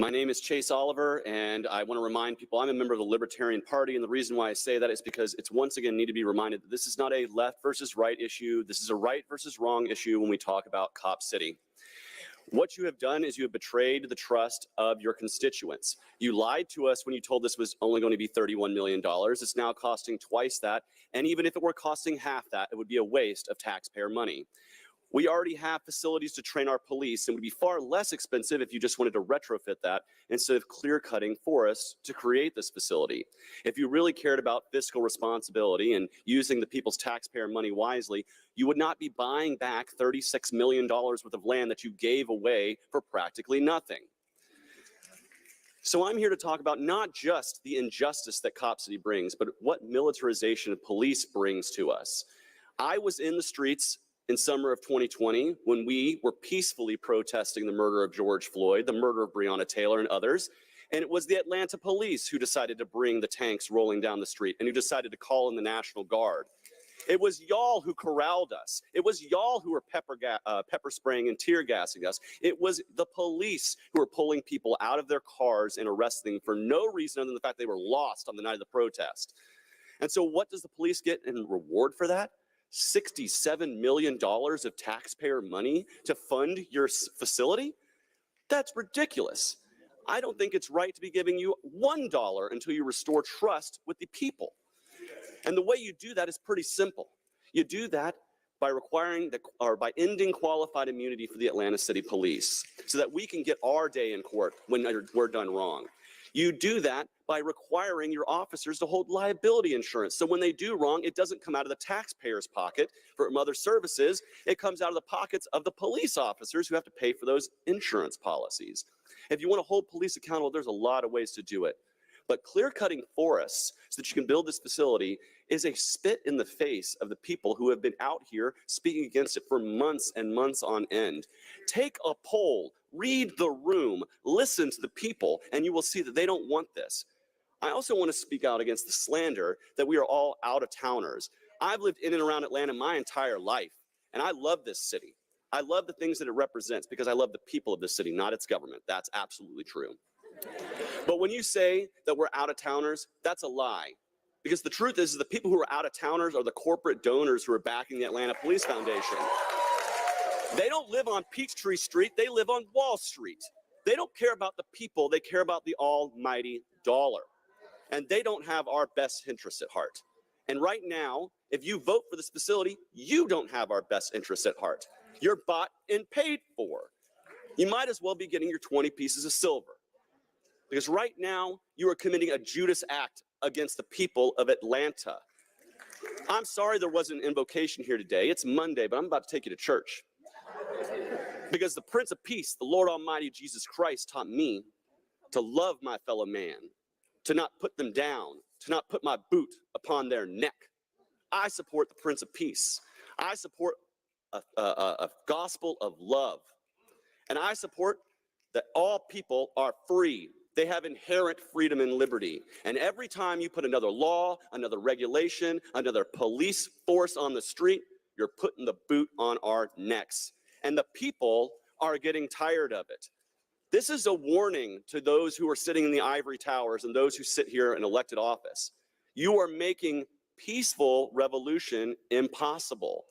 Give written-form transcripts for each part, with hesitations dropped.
My name is Chase Oliver, and I want to remind people I'm a member of the Libertarian Party, and the reason why I say that is because it's once again need to be reminded that this is not a left versus right issue. This is a right versus wrong issue when we talk about Cop City. What you have done is you have betrayed the trust of your constituents. You lied to us when you told this was only going to be $31 million. It's now costing twice that, and even if it were costing half that, it would be a waste of taxpayer money. We already have facilities to train our police, and it would be far less expensive if you just wanted to retrofit that instead of clear-cutting forests to create this facility. If you really cared about fiscal responsibility and using the people's taxpayer money wisely, you would not be buying back $36 million worth of land that you gave away for practically nothing. So I'm here to talk about not just the injustice that Cop City brings, but what militarization of police brings to us. I was in the streets in summer of 2020, when we were peacefully protesting the murder of George Floyd, the murder of Breonna Taylor and others, and it was the Atlanta police who decided to bring the tanks rolling down the street and who decided to call in the National Guard. It was y'all who corralled us. It was y'all who were pepper spraying and tear gassing us. It was the police who were pulling people out of their cars and arresting them for no reason other than the fact they were lost on the night of the protest. And so what does the police get in reward for that? $67 million of taxpayer money to fund your facility? That's ridiculous. I don't think it's right to be giving you $1 until you restore trust with the people. And the way you do that is pretty simple. You do that by by ending qualified immunity for the Atlanta City Police so that we can get our day in court when we're done wrong. You do that by requiring your officers to hold liability insurance. So when they do wrong, it doesn't come out of the taxpayer's pocket from other services. It comes out of the pockets of the police officers who have to pay for those insurance policies. If you want to hold police accountable, there's a lot of ways to do it. But clear-cutting forests so that you can build this facility is a spit in the face of the people who have been out here speaking against it for months and months on end. Take a poll, read the room, listen to the people, and you will see that they don't want this. I also want to speak out against the slander that we are all out-of-towners. I've lived in and around Atlanta my entire life, and I love this city. I love the things that it represents because I love the people of this city, not its government. That's absolutely true. But when you say that we're out-of-towners, that's a lie. Because the truth is the people who are out-of-towners are the corporate donors who are backing the Atlanta Police Foundation. They don't live on Peachtree Street, they live on Wall Street. They don't care about the people, they care about the almighty dollar. And they don't have our best interests at heart. And right now, if you vote for this facility, you don't have our best interests at heart. You're bought and paid for. You might as well be getting your 20 pieces of silver. Because right now, you are committing a Judas act against the people of Atlanta. I'm sorry there wasn't an invocation here today. It's Monday, but I'm about to take you to church. Because the Prince of Peace, the Lord Almighty Jesus Christ, taught me to love my fellow man, to not put them down, to not put my boot upon their neck. I support the Prince of Peace. I support a gospel of love. And I support that all people are free. They have inherent freedom and liberty. And every time you put another law, another regulation, another police force on the street, you're putting the boot on our necks. And the people are getting tired of it. This is a warning to those who are sitting in the ivory towers and those who sit here in elected office. You are making peaceful revolution impossible.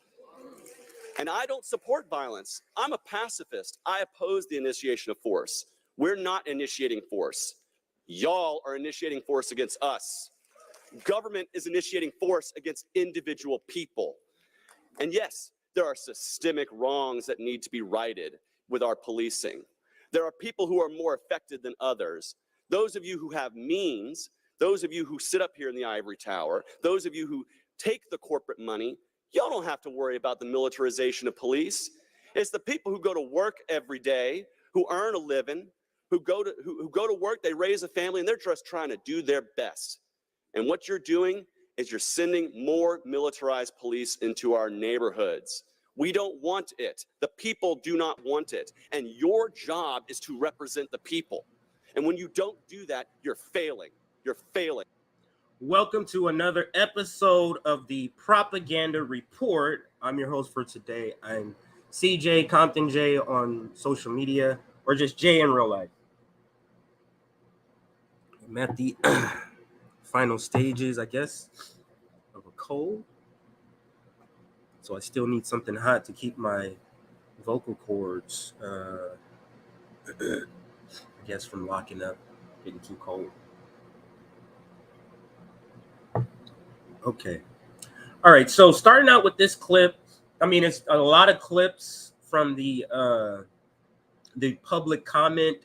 And I don't support violence. I'm a pacifist. I oppose the initiation of force. We're not initiating force. Y'all are initiating force against us. Government is initiating force against individual people. And yes, there are systemic wrongs that need to be righted with our policing. There are people who are more affected than others. Those of you who have means, those of you who sit up here in the ivory tower, those of you who take the corporate money, y'all don't have to worry about the militarization of police. It's the people who go to work every day, who earn a living, who go to work, they raise a family, and they're just trying to do their best. And what you're doing is you're sending more militarized police into our neighborhoods. We don't want it. The people do not want it. And your job is to represent the people. And when you don't do that, you're failing. You're failing. Welcome to another episode of the Propaganda Report. I'm your host for today. I'm CJ Compton J on social media, or just J in real life. I'm at the final stages, I guess, of a cold. So I still need something hot to keep my vocal cords, I guess, from locking up, getting too cold. Okay. All right. So starting out with this clip, I mean, it's a lot of clips from the public comment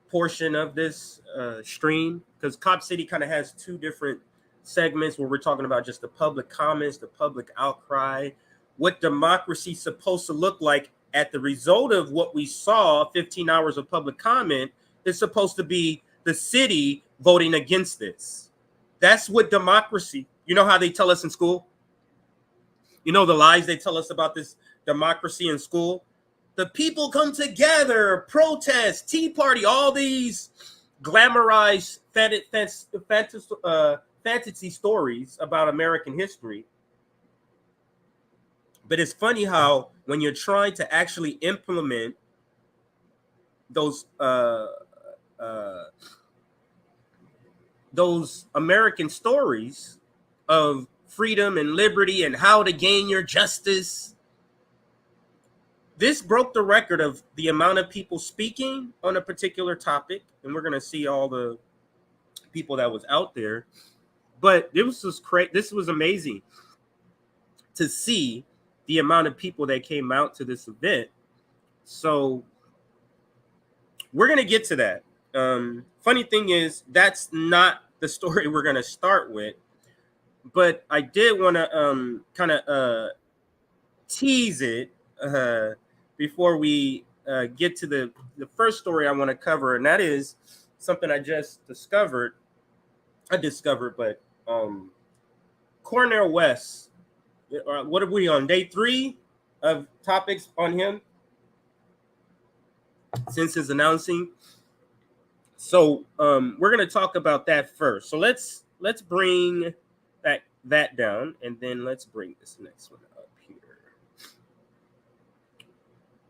portion of this stream, because Cop City kind of has two different segments where we're talking about just the public comments, the public outcry, what democracy's supposed to look like at the result of what we saw, 15 hours of public comment, is supposed to be the city voting against this. That's what democracy, you know how they tell us in school? You know the lies they tell us about this democracy in school? The people come together, protest, Tea Party, all these glamorized fantasy stories about American history. But it's funny how when you're trying to actually implement those American stories of freedom and liberty and how to gain your justice, this broke the record of the amount of people speaking on a particular topic, and we're going to see all the people that was out there. But this was amazing to see the amount of people that came out to this event. So we're going to get to that. Funny thing is, that's not the story we're going to start with, but I did want to kind of tease it before we get to the first story I want to cover, and that is something I just discovered. But Cornel West, what are we on, day 3 of topics on him since his announcing? So we're going to talk about that first. So let's bring that down, and then let's bring this next one up here.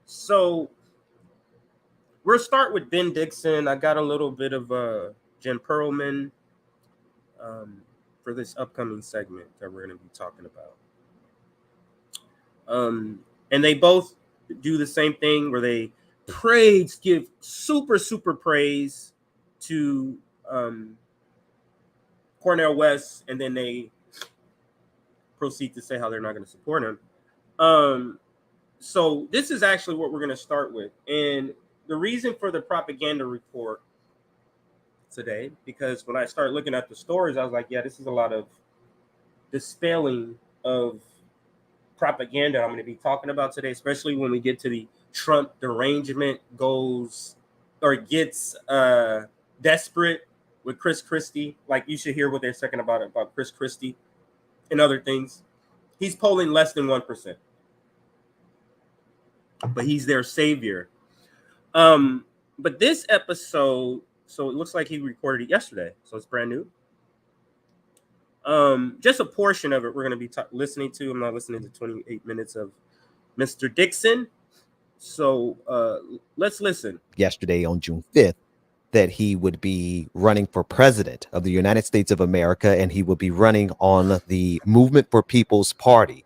So we'll start with Ben Dixon. I got a little bit of Jen Perlman for this upcoming segment that we're going to be talking about. And they both do the same thing where they give super praise to Cornel West, and then they proceed to say how they're not going to support him. So this is actually what we're going to start with. And the reason for the propaganda report today, because when I started looking at the stories, I was like, yeah, this is a lot of dispelling of propaganda I'm going to be talking about today, especially when we get to the Trump derangement gets desperate with Chris Christie. Like, you should hear what they're saying about Chris Christie and other things. He's polling less than 1%. But he's their savior. But this episode, so it looks like he recorded it yesterday, so it's brand new. Just a portion of it we're going to be listening to. I'm not listening to 28 minutes of Mr. Dixon. So let's listen. Yesterday on June 5th, that he would be running for president of the United States of America, and he would be running on the Movement for People's Party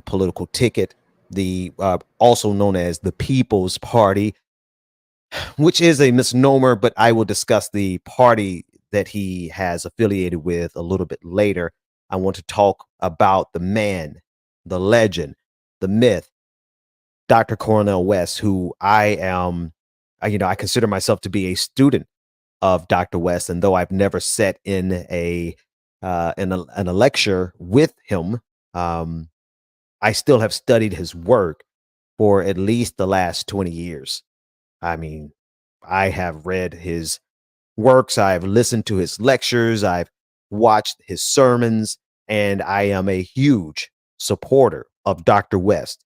political ticket, the also known as the People's Party, which is a misnomer, but I will discuss the party that he has affiliated with a little bit later. I want to talk about the man, the legend, the myth, Dr. Cornel West, who I consider myself to be a student of Dr. West, and though I've never sat in a lecture with him, I still have studied his work for at least the last 20 years. I mean, I have read his works, I've listened to his lectures, I've watched his sermons, and I am a huge supporter of Dr. West,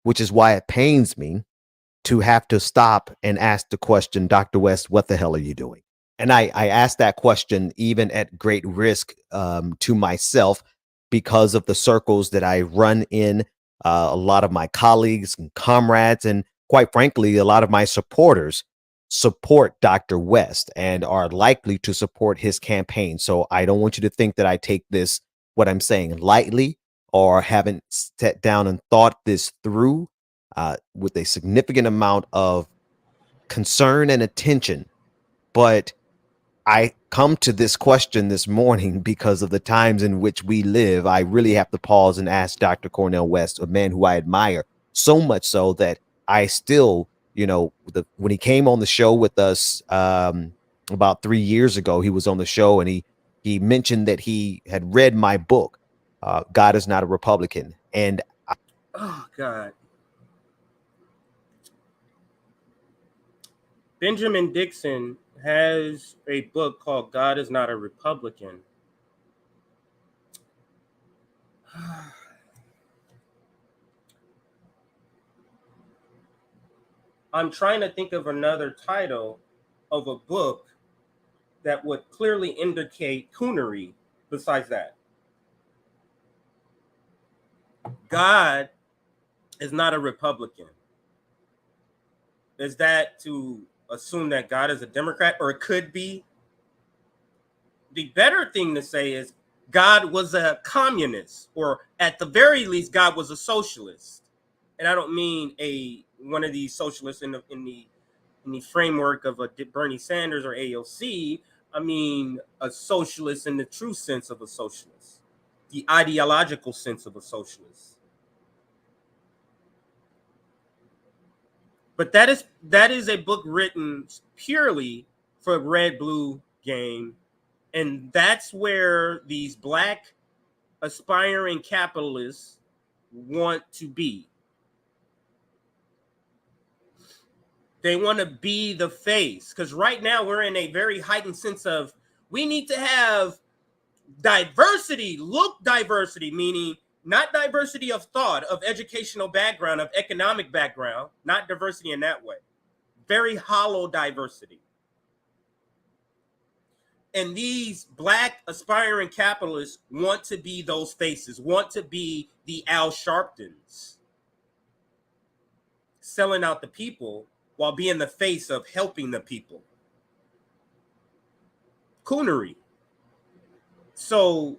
which is why it pains me to have to stop and ask the question, Dr. West, what the hell are you doing? And I asked that question even at great risk to myself, because of the circles that I run in, a lot of my colleagues and comrades, and quite frankly, a lot of my supporters. support Dr. West and are likely to support his campaign. So I don't want you to think that I take this, what I'm saying, lightly or haven't sat down and thought this through with a significant amount of concern and attention. But I come to this question this morning because of the times in which we live. I really have to pause and ask Dr. Cornel West, a man who I admire so much so that I still, when he came on the show with us about 3 years ago, he was on the show and he mentioned that he had read my book, God is Not a Republican. And oh God. Benjamin Dixon has a book called God is Not a Republican. I'm trying to think of another title of a book that would clearly indicate coonery besides that. God is not a Republican. Is that to assume that God is a Democrat, or it could be? The better thing to say is God was a communist, or at the very least, God was a socialist. And I don't mean one of these socialists in the framework of a Bernie Sanders or AOC. I mean a socialist in the true sense of a socialist, the ideological sense of a socialist. But that is a book written purely for red blue game, and that's where these black aspiring capitalists want to be. They want to be the face, because right now we're in a very heightened sense of we need to have diversity, meaning not diversity of thought, of educational background, of economic background, not diversity in that way. Very hollow diversity. And these black aspiring capitalists want to be those faces, want to be the Al Sharptons, selling out the people while being the face of helping the people. Coonery. So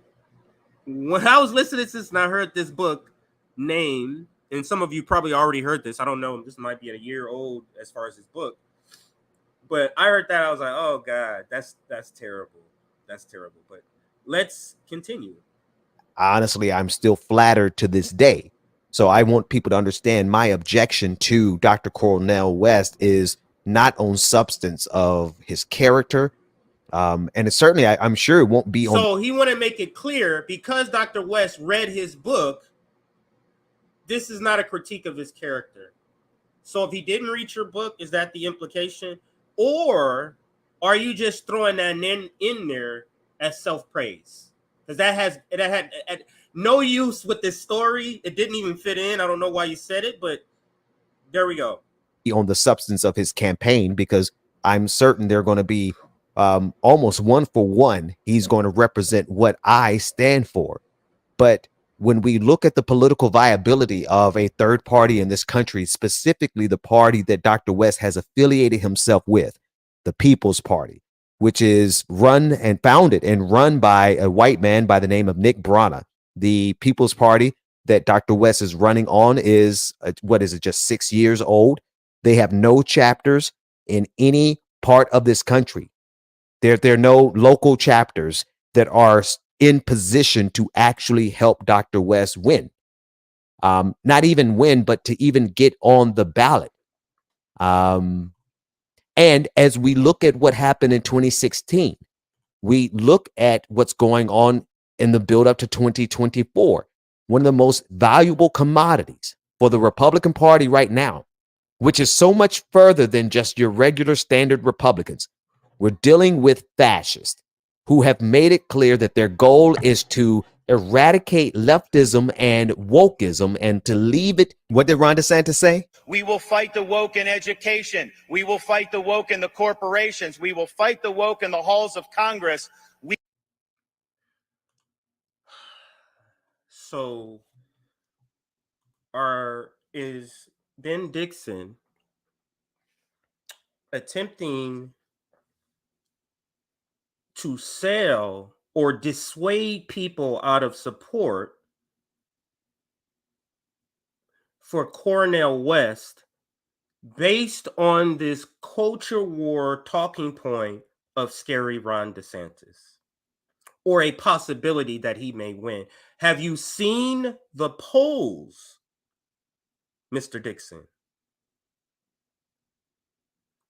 when I was listening to this and I heard this book name, and some of you probably already heard this, I don't know, this might be a year old as far as this book, but I heard that, I was like, oh God, that's terrible. That's terrible. But let's continue. honestly, I'm still flattered to this day. So I want people to understand my objection to Dr. Cornel West is not on substance of his character. And it's certainly, I'm sure it won't be on. So he want to make it clear, because Dr. West read his book, this is not a critique of his character. So if he didn't read your book, is that the implication? Or are you just throwing that in there as self-praise? Because that had no use with this story. It didn't even fit in. I don't know why you said it, but there we go. On the substance of his campaign, because I'm certain they're going to be almost one for one. He's going to represent what I stand for. But when we look at the political viability of a third party in this country, specifically the party that Dr. West has affiliated himself with, the People's Party, which is run and founded and run by a white man by the name of Nick Brana. The People's Party that Dr. West is running on is, what is it, just 6 years old. They have no chapters in any part of this country. There are no local chapters that are in position to actually help Dr. West win. Not even win, but to even get on the ballot. And as we look at what happened in 2016, we look at what's going on in the build up to 2024. One of the most valuable commodities for the Republican Party right now, which is so much further than just your regular standard Republicans. We're dealing with fascists who have made it clear that their goal is to eradicate leftism and wokeism and to leave it. What did Ron DeSantis say? We will fight the woke in education. We will fight the woke in the corporations. We will fight the woke in the halls of Congress. So is Ben Dixon attempting to sell or dissuade people out of support for Cornel West based on this culture war talking point of scary Ron DeSantis, or a possibility that he may win. Have you seen the polls, Mr. Dixon?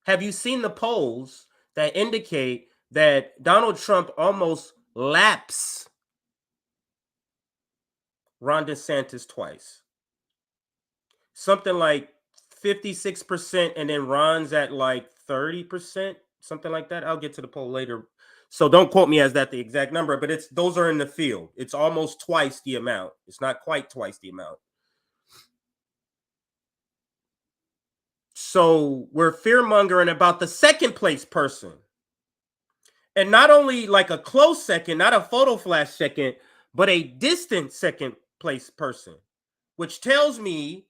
Have you seen the polls that indicate that Donald Trump almost laps Ron DeSantis twice? Something like 56%, and then Ron's at like 30%, something like that. I'll get to the poll later. So don't quote me as that the exact number, but those are in the field. It's almost twice the amount. It's not quite twice the amount. So we're fear-mongering about the second place person. And not only like a close second, not a photo flash second, but a distant second place person, which tells me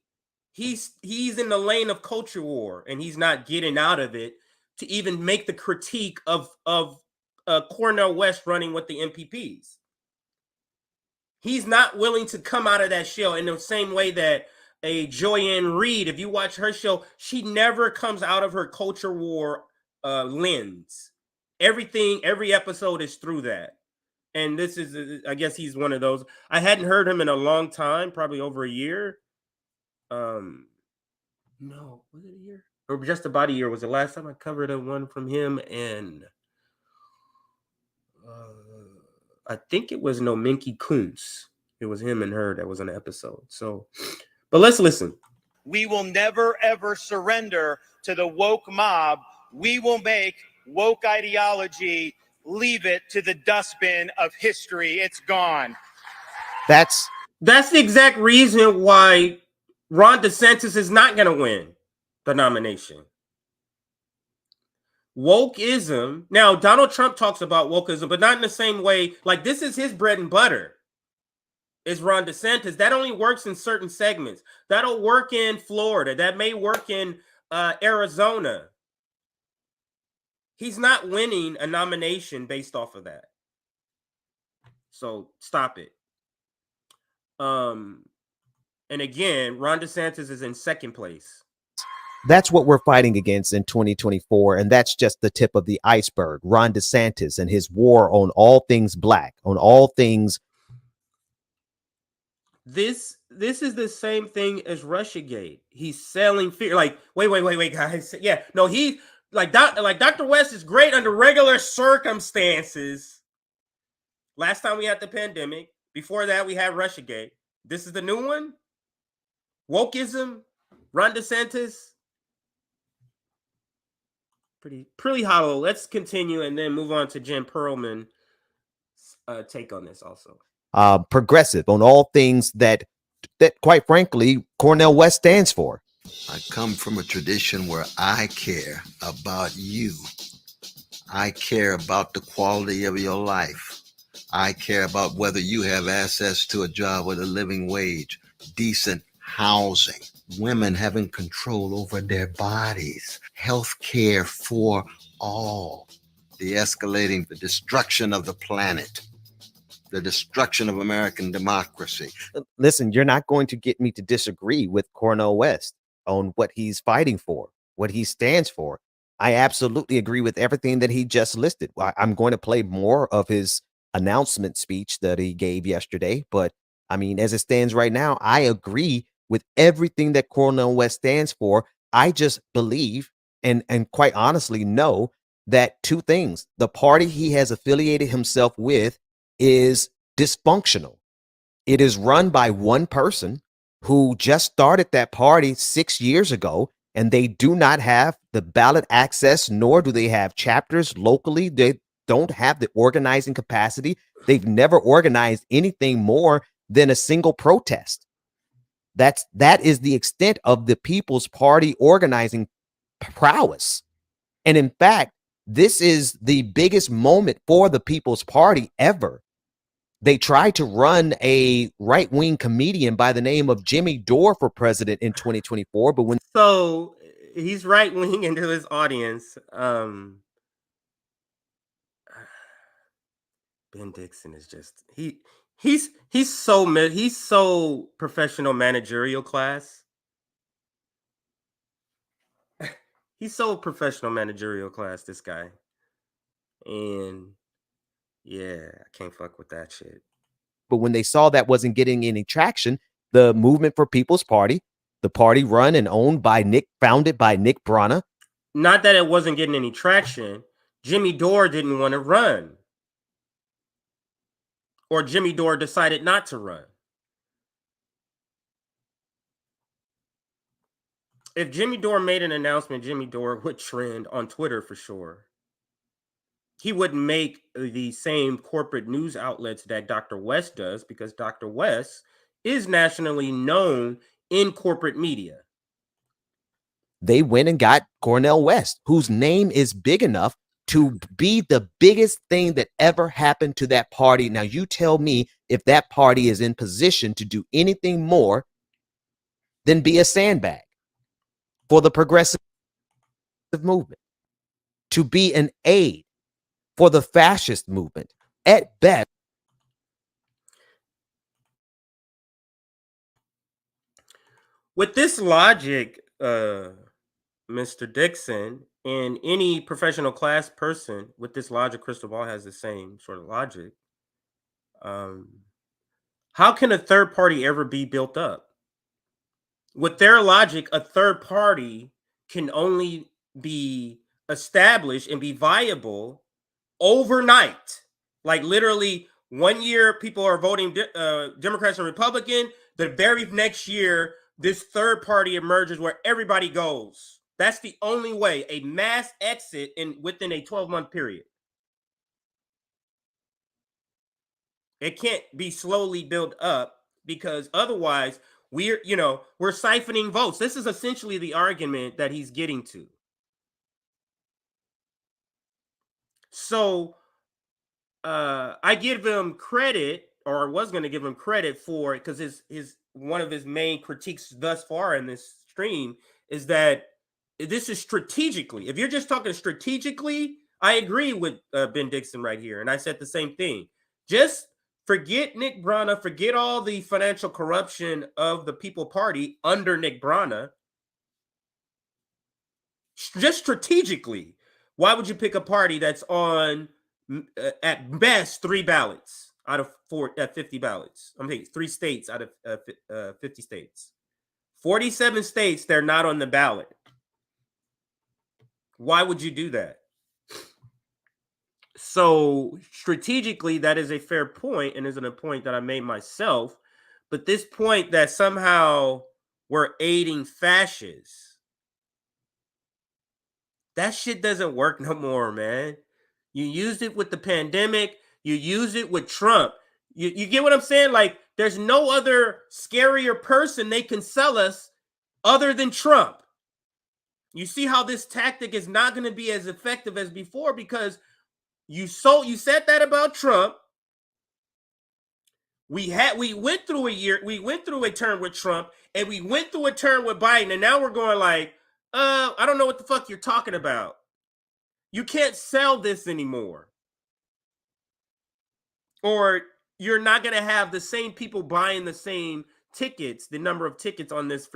he's in the lane of culture war and he's not getting out of it to even make the critique of Cornel West running with the MPPs. He's not willing to come out of that shell in the same way that a Joyanne Reed, if you watch her show, she never comes out of her culture war lens. Every episode is through that. And this is, I guess he's one of those. I hadn't heard him in a long time, probably over a year. No, was it a year? Or just about a year was the last time I covered a one from him, and I think it was No Minky Kuntz. It was him and her that was on the episode. So, but let's listen. We will never, ever surrender to the woke mob. We will make woke ideology, leave it to the dustbin of history. It's gone. That's the exact reason why Ron DeSantis is not going to win the nomination. Wokeism. Now, Donald Trump talks about wokeism, but not in the same way. Like, this is his bread and butter, is Ron DeSantis. That only works in certain segments. That'll work in Florida. That may work in Arizona. He's not winning a nomination based off of that. So stop it. And again, Ron DeSantis is in second place. That's what we're fighting against in 2024. And that's just the tip of the iceberg. Ron DeSantis and his war on all things black, on all things. This is the same thing as Russiagate. He's selling fear. Like, wait, guys. Yeah, no, he like Dr. West is great under regular circumstances. Last time we had the pandemic. Before that, we had Russiagate. This is the new one. Wokeism, Ron DeSantis. Pretty hollow. Let's continue and then move on to Jen Perlman's take on this also. Progressive on all things that quite frankly, Cornel West stands for. I come from a tradition where I care about you. I care about the quality of your life. I care about whether you have access to a job with a living wage, decent housing, women having control over their bodies, health care for all, de-escalating the destruction of the planet, the destruction of American democracy. Listen, you're not going to get me to disagree with Cornel West on what he's fighting for, what he stands for. I absolutely agree with everything that he just listed. I'm going to play more of his announcement speech that he gave yesterday. But I mean, as it stands right now, I agree with everything that Cornel West stands for. I just believe and quite honestly know that two things: the party he has affiliated himself with is dysfunctional. It is run by one person who just started that party 6 years ago, and they do not have the ballot access, nor do they have chapters locally. They don't have the organizing capacity. They've never organized anything more than a single protest. That is the extent of the People's Party organizing prowess. And in fact, this is the biggest moment for the People's Party ever. They tried to run a right-wing comedian by the name of Jimmy Dore for president in 2024, but when so he's right wing into his audience. Ben Dixon is just he's so professional managerial class. He's so professional managerial class, this guy. And yeah, I can't fuck with that shit. But when they saw that wasn't getting any traction, the Movement for People's Party, the party run and owned by founded by Nick Brana. Not that it wasn't getting any traction. Jimmy Dore didn't want to run. Or Jimmy Dore decided not to run. If Jimmy Dore made an announcement, Jimmy Dore would trend on Twitter for sure. He wouldn't make the same corporate news outlets that Dr. West does, because Dr. West is nationally known in corporate media. They went and got Cornel West, whose name is big enough to be the biggest thing that ever happened to that party. Now, you tell me if that party is in position to do anything more than be a sandbag for the progressive movement, to be an aid for the fascist movement at best. With this logic, Mr. Dixon, and any professional class person with this logic, Crystal Ball has the same sort of logic. How can a third party ever be built up? With their logic, a third party can only be established and be viable overnight. Like literally 1 year, people are voting Democrats and Republican. The very next year, this third party emerges where everybody goes. That's the only way, a mass exit within a 12-month period. It can't be slowly built up, because otherwise we're siphoning votes. This is essentially the argument that he's getting to. So I give him credit, or was going to give him credit for it, because his one of his main critiques thus far in this stream is that this is strategically. If you're just talking strategically, I agree with Ben Dixon right here, and I said the same thing. Just forget Nick Brana, forget all the financial corruption of the People Party under Nick Brana. Just strategically, why would you pick a party that's on at best 3 ballots out of 50 ballots? I'm thinking 3 states out of 50 states. 47 states, they're not on the ballot. Why would you do that? So strategically, that is a fair point, and isn't a point that I made myself. But this point that somehow we're aiding fascists, that shit doesn't work no more, man. You used it with the pandemic. You use it with Trump. You get what I'm saying? Like, there's no other scarier person they can sell us other than Trump. You see how this tactic is not going to be as effective as before, because you said that about Trump. We went through a term with Trump, and we went through a term with Biden, and now we're going like, I don't know what the fuck you're talking about. You can't sell this anymore. Or you're not going to have the same people buying the same tickets, the number of tickets on this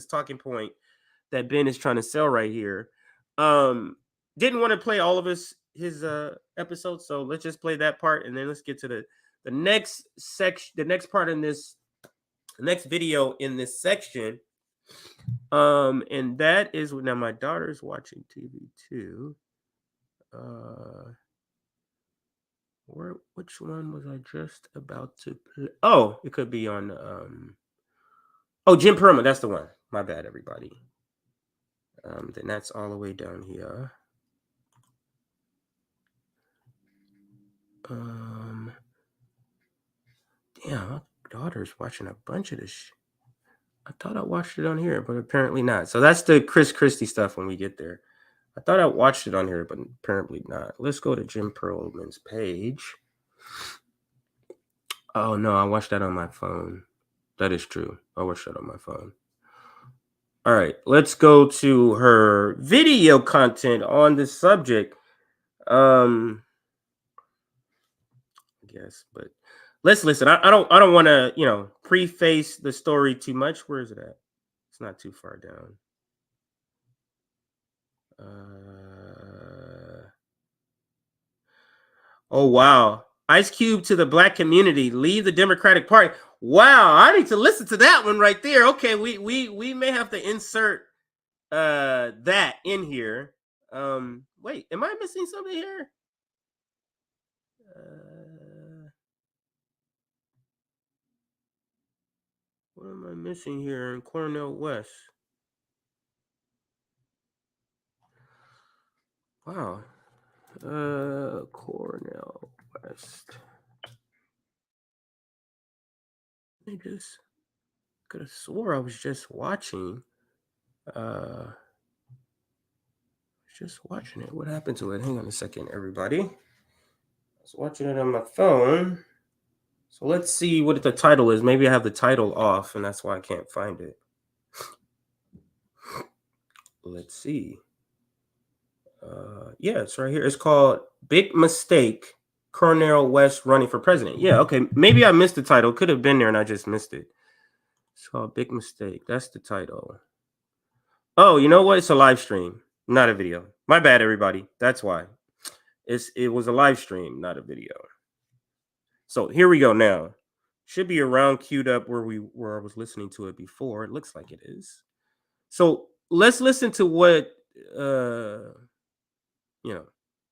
talking point that Ben is trying to sell right here. Didn't want to play all of his episodes, so let's just play that part, and then let's get to the next section, the next part in this, the next video in this section. And that is, now my daughter's watching TV too. Which one was I just about to play? Oh, it could be on Jim Perlman, that's the one. My bad, everybody. Then that's all the way down here. Damn, my daughter's watching a bunch of this. I thought I watched it on here, but apparently not. So that's the Chris Christie stuff when we get there. I thought I watched it on here, but apparently not. Let's go to Jim Perlman's page. Oh, no, I watched that on my phone. That is true. I watched that on my phone. All right, let's go to her video content on this subject. I guess, but let's listen. I don't want to, preface the story too much. Where is it at? It's not too far down. Oh wow. Ice Cube to the black community, leave the Democratic Party. Wow, I need to listen to that one right there. Okay, we may have to insert that in here. Wait, am I missing something here? What am I missing here in Cornell West? Wow. Cornell West. I just could have swore I was just watching. It. What happened to it? Hang on a second, everybody. I was watching it on my phone. So let's see what the title is. Maybe I have the title off, and that's why I can't find it. Let's see. Yeah, it's right here. It's called Big Mistake, Cornell West running for president. Yeah, okay. Maybe I missed the title. Could have been there and I just missed it. It's called Big Mistake. That's the title. Oh, you know what? It's a live stream, not a video. My bad, everybody. That's why. It was a live stream, not a video. So here we go now. Should be around queued up where I was listening to it before. It looks like it is. So let's listen to what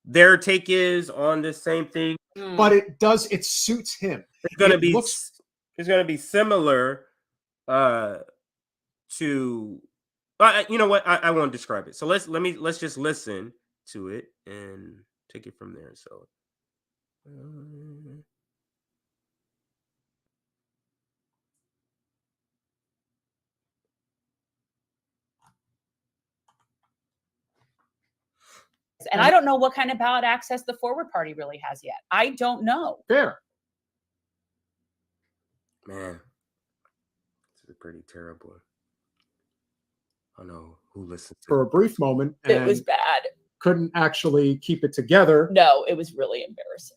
their take is on this same thing. But it suits him. It's gonna be similar to you know what? I won't describe it. So let's just listen to it and take it from there. So and I don't know what kind of ballot access the Forward Party really has yet. I don't know. Fair. Man, this is pretty terrible. I know who listens to for a brief moment. It was bad. Couldn't actually keep it together. No, it was really embarrassing.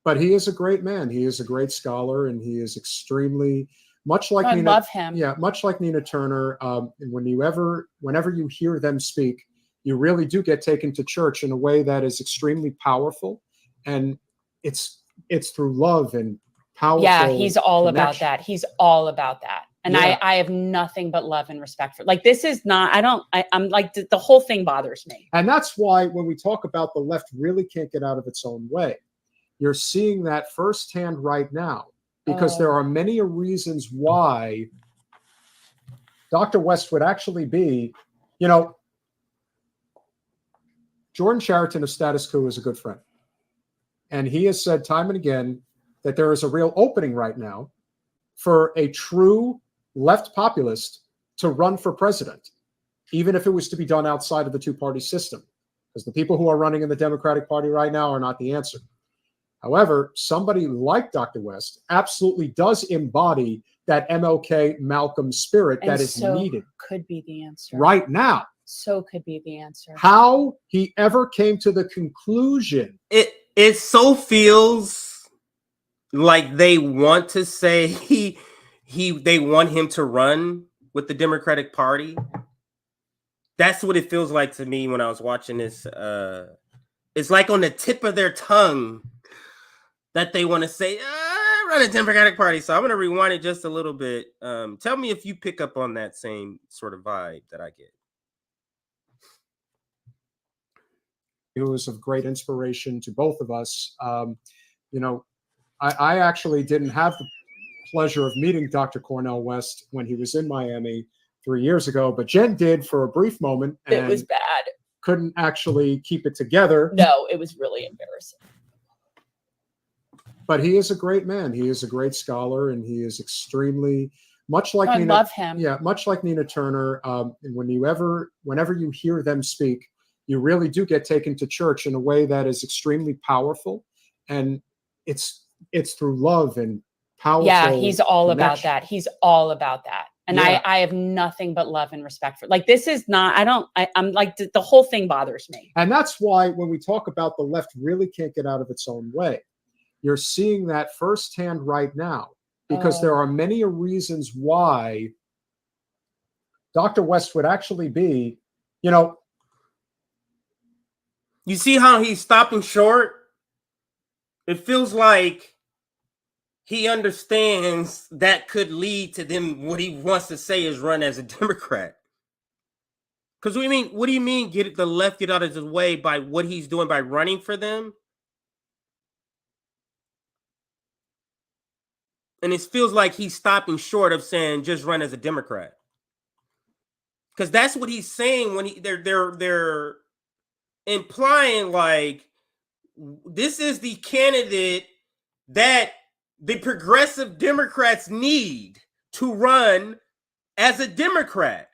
But he is a great man. He is a great scholar, and he is extremely much like Nina. I love him. Yeah, much like Nina Turner. And whenever you hear them speak, you really do get taken to church in a way that is extremely powerful, and it's through love and powerful. Yeah, he's all connection. about that. He's all about that. And Yeah. I have nothing but love and respect for, like, this is not, I'm like, the whole thing bothers me. And that's why when we talk about the left really can't get out of its own way, you're seeing that firsthand right now, because there are many reasons why Dr. West would actually be, Jordan Chariton of Status Quo is a good friend. And he has said time and again that there is a real opening right now for a true left populist to run for president, even if it was to be done outside of the two-party system, because the people who are running in the Democratic Party right now are not the answer. However, somebody like Dr. West absolutely does embody that MLK Malcolm spirit that is needed. Could be the answer. Right now. So could be the answer. How he ever came to the conclusion. It so feels like they want to say they want him to run with the Democratic Party. That's what it feels like to me when I was watching this. It's like on the tip of their tongue that they want to say, run a Democratic Party. So I'm going to rewind it just a little bit. Tell me if you pick up on that same sort of vibe that I get. It was of great inspiration to both of us. I actually didn't have the pleasure of meeting Dr. Cornell West when he was in Miami 3 years ago, but Jen did for a brief moment. And it was bad. Couldn't actually keep it together. No, it was really embarrassing. But he is a great man. He is a great scholar, and he is extremely much like Nina. I love him. Yeah, much like Nina Turner. And whenever you hear them speak, you really do get taken to church in a way that is extremely powerful, and it's through love and powerful. Yeah, he's all connection. about that. He's all about that. And Yeah. I have nothing but love and respect for, like, this is not, I'm like, the whole thing bothers me. And that's why when we talk about the left really can't get out of its own way, you're seeing that firsthand right now, because there are many reasons why Dr. West would actually be, You see how he's stopping short? It feels like he understands that could lead to them. What he wants to say is run as a Democrat. Because what do you mean get the left get out of his way by what he's doing by running for them? And it feels like he's stopping short of saying just run as a Democrat. Because that's what he's saying when they're implying like this is the candidate that the progressive Democrats need to run as a Democrat.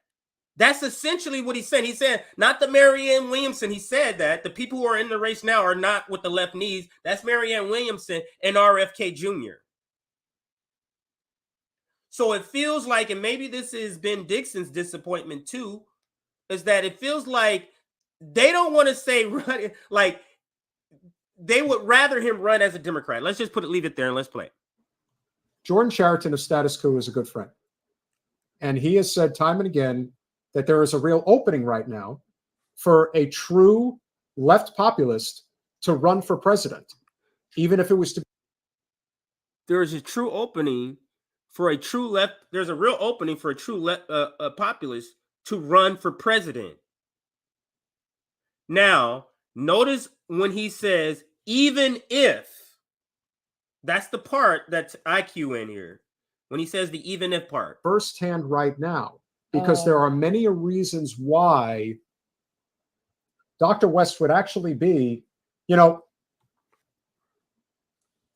That's essentially what he's saying. He said, not the Marianne Williamson. He said that the people who are in the race now are not what the left needs. That's Marianne Williamson and RFK Jr. So it feels like, and maybe this is Ben Dixon's disappointment too, is that it feels like they don't want to say run, like they would rather him run as a Democrat. Let's just leave it there and let's play. Jordan Chariton of Status Quo is a good friend. And he has said time and again that there is a real opening right now for a true left populist to run for president, even if it was to. There is a true opening for a true left. There's a real opening for a true left populist to run for president. Now, notice when he says, even if, that's the part that's IQ in here. When he says the even if part. Firsthand right now, because there are many reasons why Dr. West would actually be, Jordan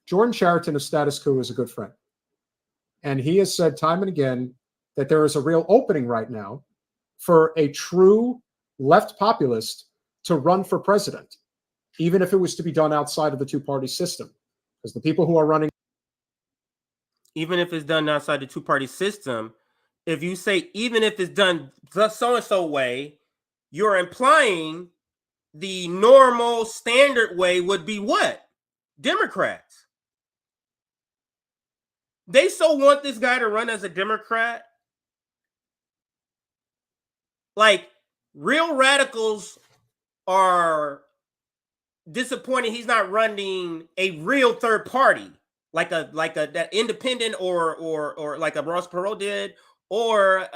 Chariton of Status Quo is a good friend. And he has said time and again that there is a real opening right now for a true left populist to run for president, even if it was to be done outside of the two-party system. Because the people who are running. Even if it's done outside the two-party system, if you say even if it's done the so-and-so way, you're implying the normal standard way would be what? Democrats. They so want this guy to run as a Democrat. Like, real radicals are disappointed he's not running a real third party, like that independent or like a Ross Perot did, or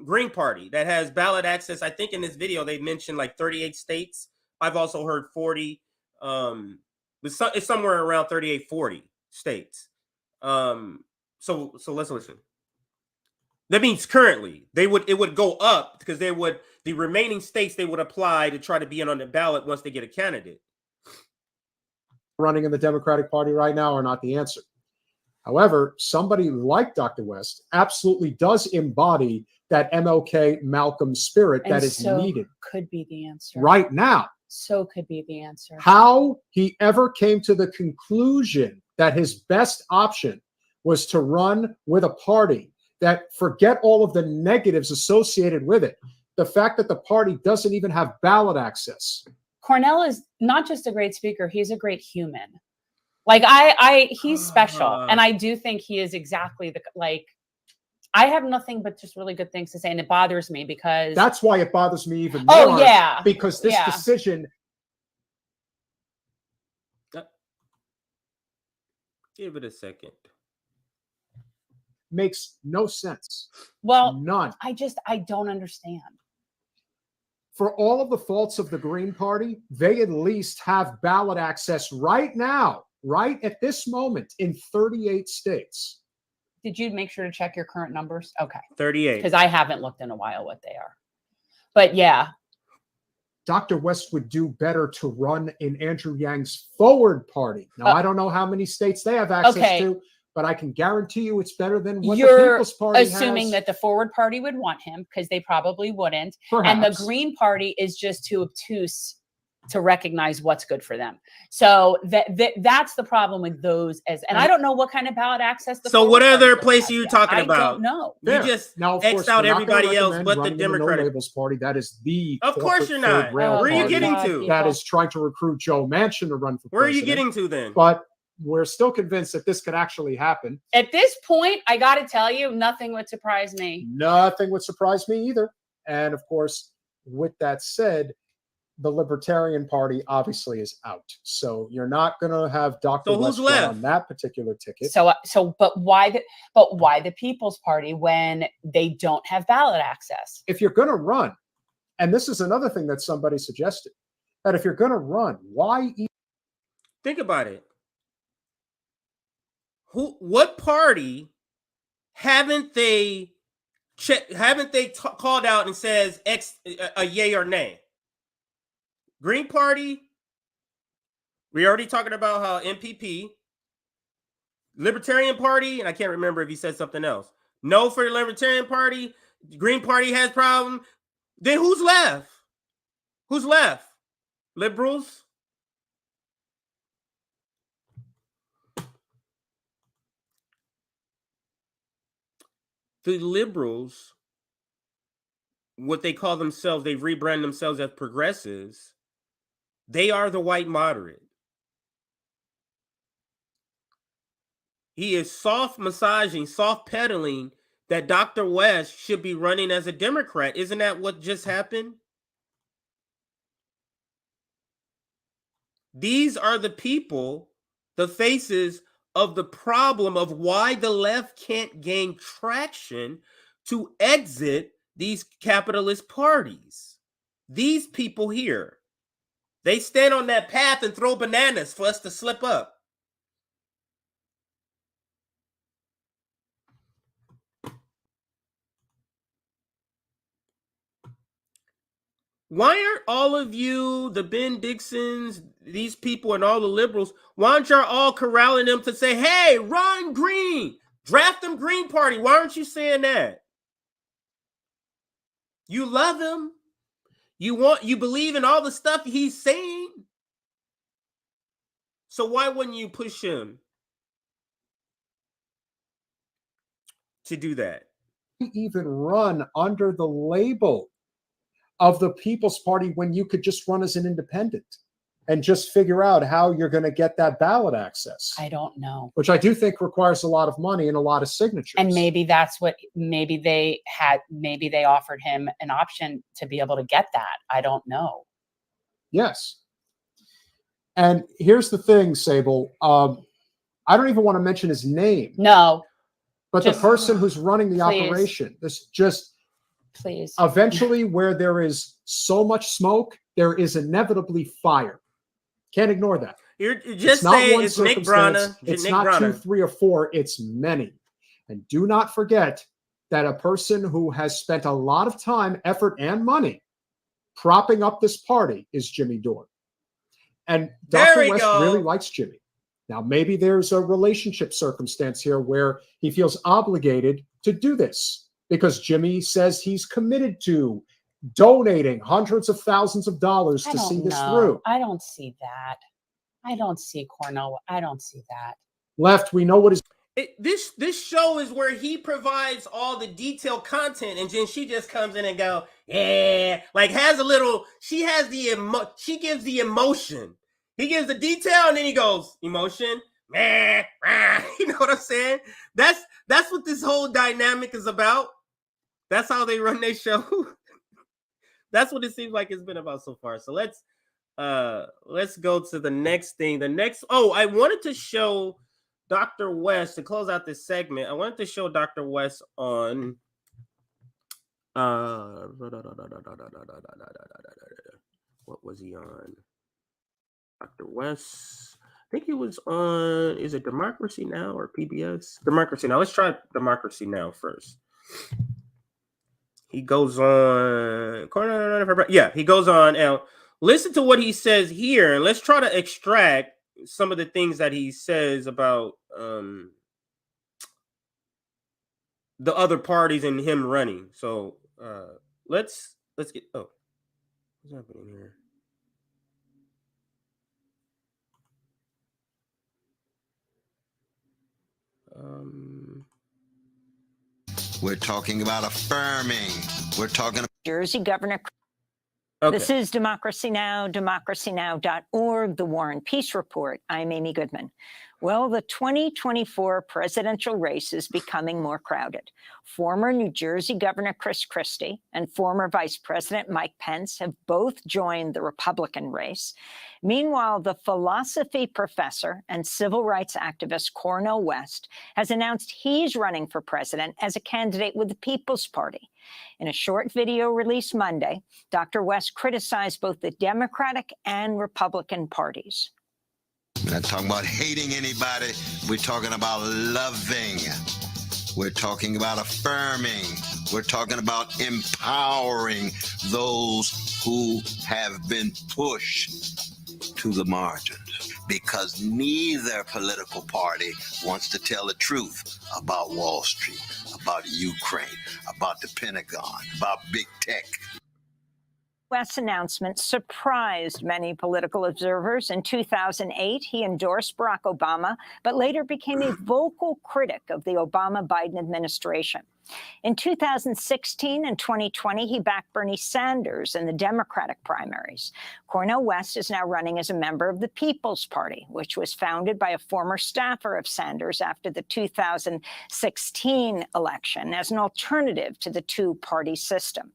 Green Party that has ballot access. I think in this video they mentioned like 38 states. I've also heard 40. It's somewhere around 38, 40 states. So let's listen. That means currently it would go up because the remaining states they would apply to try to be in on the ballot once they get a candidate. Running in the Democratic Party right now are not the answer. However, somebody like Dr. West absolutely does embody that MLK Malcolm spirit And that is so needed could be the answer. right now. So could be the answer. How he ever came to the conclusion that his best option was to run with a party that, forget all of the negatives associated with it, the fact that the party doesn't even have ballot access. Cornell is not just a great speaker, he's a great human. Like he's special. And I do think he is exactly I have nothing but just really good things to say. And it bothers me because that's why it bothers me even more. Oh yeah. Because this decision. Give it a second. Makes no sense. Well, none. I don't understand. For all of the faults of the Green Party, they at least have ballot access right now, right at this moment, in 38 states. Did you make sure to check your current numbers? Okay. 38. Because I haven't looked in a while what they are. But yeah. Dr. West would do better to run in Andrew Yang's Forward Party. Now, I don't know how many states they have access to, but I can guarantee you it's better than what the People's Party has. You're assuming that the Forward Party would want him because they probably wouldn't. Perhaps. And the Green Party is just too obtuse to recognize what's good for them. So that's the problem with those. And I don't know what kind of ballot access. So what other Republican place are Party you has talking yet. about? I don't know. You just now, of X'd course, out we're not gonna everybody else recommend but the running in No Democratic. Labels Party. That is the Of course you're corporate not. third rail Where are you party getting to? that is trying to recruit Joe Manchin to run for Where are you president. getting to then? But we're still convinced that this could actually happen. At this point, I got to tell you, nothing would surprise me. Nothing would surprise me either. And of course, with that said, the Libertarian Party obviously is out. So you're not going to have Dr. So who's West run left? on that particular ticket. But why the People's Party when they don't have ballot access? If you're going to run, and this is another thing that somebody suggested, that if you're going to run, why? Think about it. What party haven't they called out and says X a yay or nay? Green Party. We already talking about how MPP, Libertarian Party, and I can't remember if he said something else. No for the Libertarian Party. Green Party has problem. Then who's left? Who's left? Liberals. The liberals, what they call themselves, they've rebranded themselves as progressives. They are the white moderate. He is soft massaging, soft pedaling that Dr. West should be running as a Democrat. Isn't that what just happened? These are the people, the faces of the problem of why the left can't gain traction to exit these capitalist parties. These people here, they stand on that path and throw bananas for us to slip up. Why aren't all of you, the Ben Dixons, these people and all the liberals, why aren't y'all all corralling them to say, hey, run green, draft them Green Party? Why aren't you saying that? You love him. You believe in all the stuff he's saying. So why wouldn't you push him to do that? Even run under the label of the People's Party when you could just run as an independent and just figure out how you're going to get that ballot access? I don't know. Which I do think requires a lot of money and a lot of signatures. And maybe that's what, maybe they offered him an option to be able to get that. I don't know. Yes. And here's the thing, Sable. I don't even want to mention his name. No. But the person who's running the operation, please. Eventually, where there is so much smoke, there is inevitably fire. Can't ignore that. You're just saying it's Nick Brana. It's not 2, 3, or 4. It's many. And do not forget that a person who has spent a lot of time, effort, and money propping up this party is Jimmy Dore. And Dr. West really likes Jimmy. Now, maybe there's a relationship circumstance here where he feels obligated to do this because Jimmy says he's committed to donating hundreds of thousands of dollars to see this through. I don't see that. I don't see Cornell. I don't see that. Left, we know what is. This show is where he provides all the detailed content, and then she just comes in and go, yeah, like has a little. She has she gives the emotion. He gives the detail, and then he goes emotion. Meh, you know what I'm saying? That's what this whole dynamic is about. That's how they run their show. That's what it seems like it's been about so far. So let's go to the next thing. I wanted to show Dr. West to close out this segment. I wanted to show Dr. West on what was he on? Dr. West, I think he was on, is it Democracy Now! Or PBS? Democracy Now! Let's try Democracy Now! First. He goes on, he goes on. Now, listen to what he says here, and let's try to extract some of the things that he says about the other parties and him running. So let's get, what's happening here? We're talking about affirming. We're talking Jersey Governor. Okay. This is Democracy Now!, democracynow.org, the War and Peace Report. I'm Amy Goodman. Well, the 2024 presidential race is becoming more crowded. Former New Jersey Governor Chris Christie and former Vice President Mike Pence have both joined the Republican race. Meanwhile, the philosophy professor and civil rights activist Cornel West has announced he's running for president as a candidate with the People's Party. In a short video released Monday, Dr. West criticized both the Democratic and Republican parties. We're not talking about hating anybody. We're talking about loving. We're talking about affirming. We're talking about empowering those who have been pushed to the margins. Because neither political party wants to tell the truth about Wall Street, about Ukraine, about the Pentagon, about big tech. West's announcement surprised many political observers. In 2008, he endorsed Barack Obama, but later became a vocal critic of the Obama-Biden administration. In 2016 and 2020, he backed Bernie Sanders in the Democratic primaries. Cornel West is now running as a member of the People's Party, which was founded by a former staffer of Sanders after the 2016 election as an alternative to the two-party system.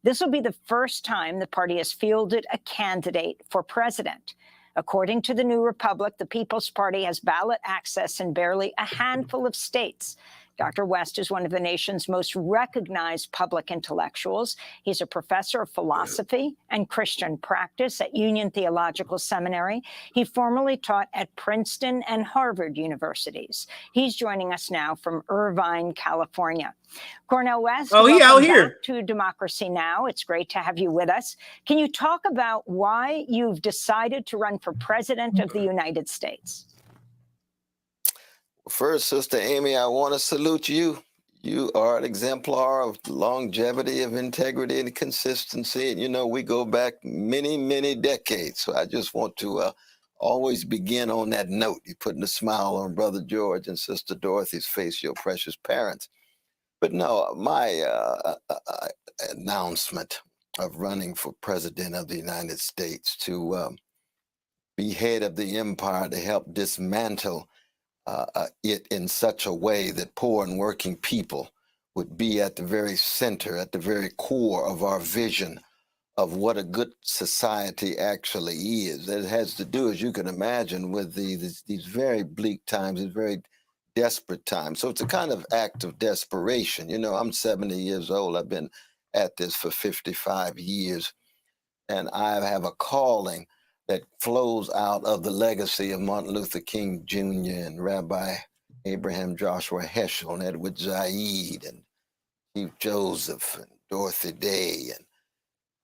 This will be the first time the party has fielded a candidate for president. According to the New Republic, the People's Party has ballot access in barely a handful of states. Dr. West is one of the nation's most recognized public intellectuals. He's a professor of philosophy and Christian practice at Union Theological Seminary. He formerly taught at Princeton and Harvard universities. He's joining us now from Irvine, California. Cornel West, he out here back to Democracy Now! It's great to have you with us. Can you talk about why you've decided to run for president of the United States? First, Sister Amy, I want to salute you. You are an exemplar of longevity, of integrity, and consistency. And, you know, we go back many, many decades. So I just want to always begin on that note. You're putting a smile on Brother George and Sister Dorothy's face, your precious parents. But no, my announcement of running for president of the United States to be head of the empire, to help dismantle it in such a way that poor and working people would be at the very center, at the very core of our vision of what a good society actually is. That it has to do, as you can imagine, with these very bleak times, these very desperate times. So it's a kind of act of desperation. You know, I'm 70 years old. I've been at this for 55 years, and I have a calling that flows out of the legacy of Martin Luther King Jr. and Rabbi Abraham Joshua Heschel and Edward Zaid and Chief Joseph and Dorothy Day and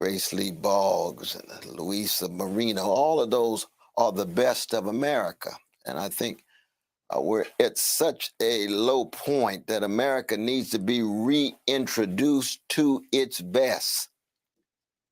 Grace Lee Boggs and Louisa Marino. All of those are the best of America. And I think we're at such a low point that America needs to be reintroduced to its best.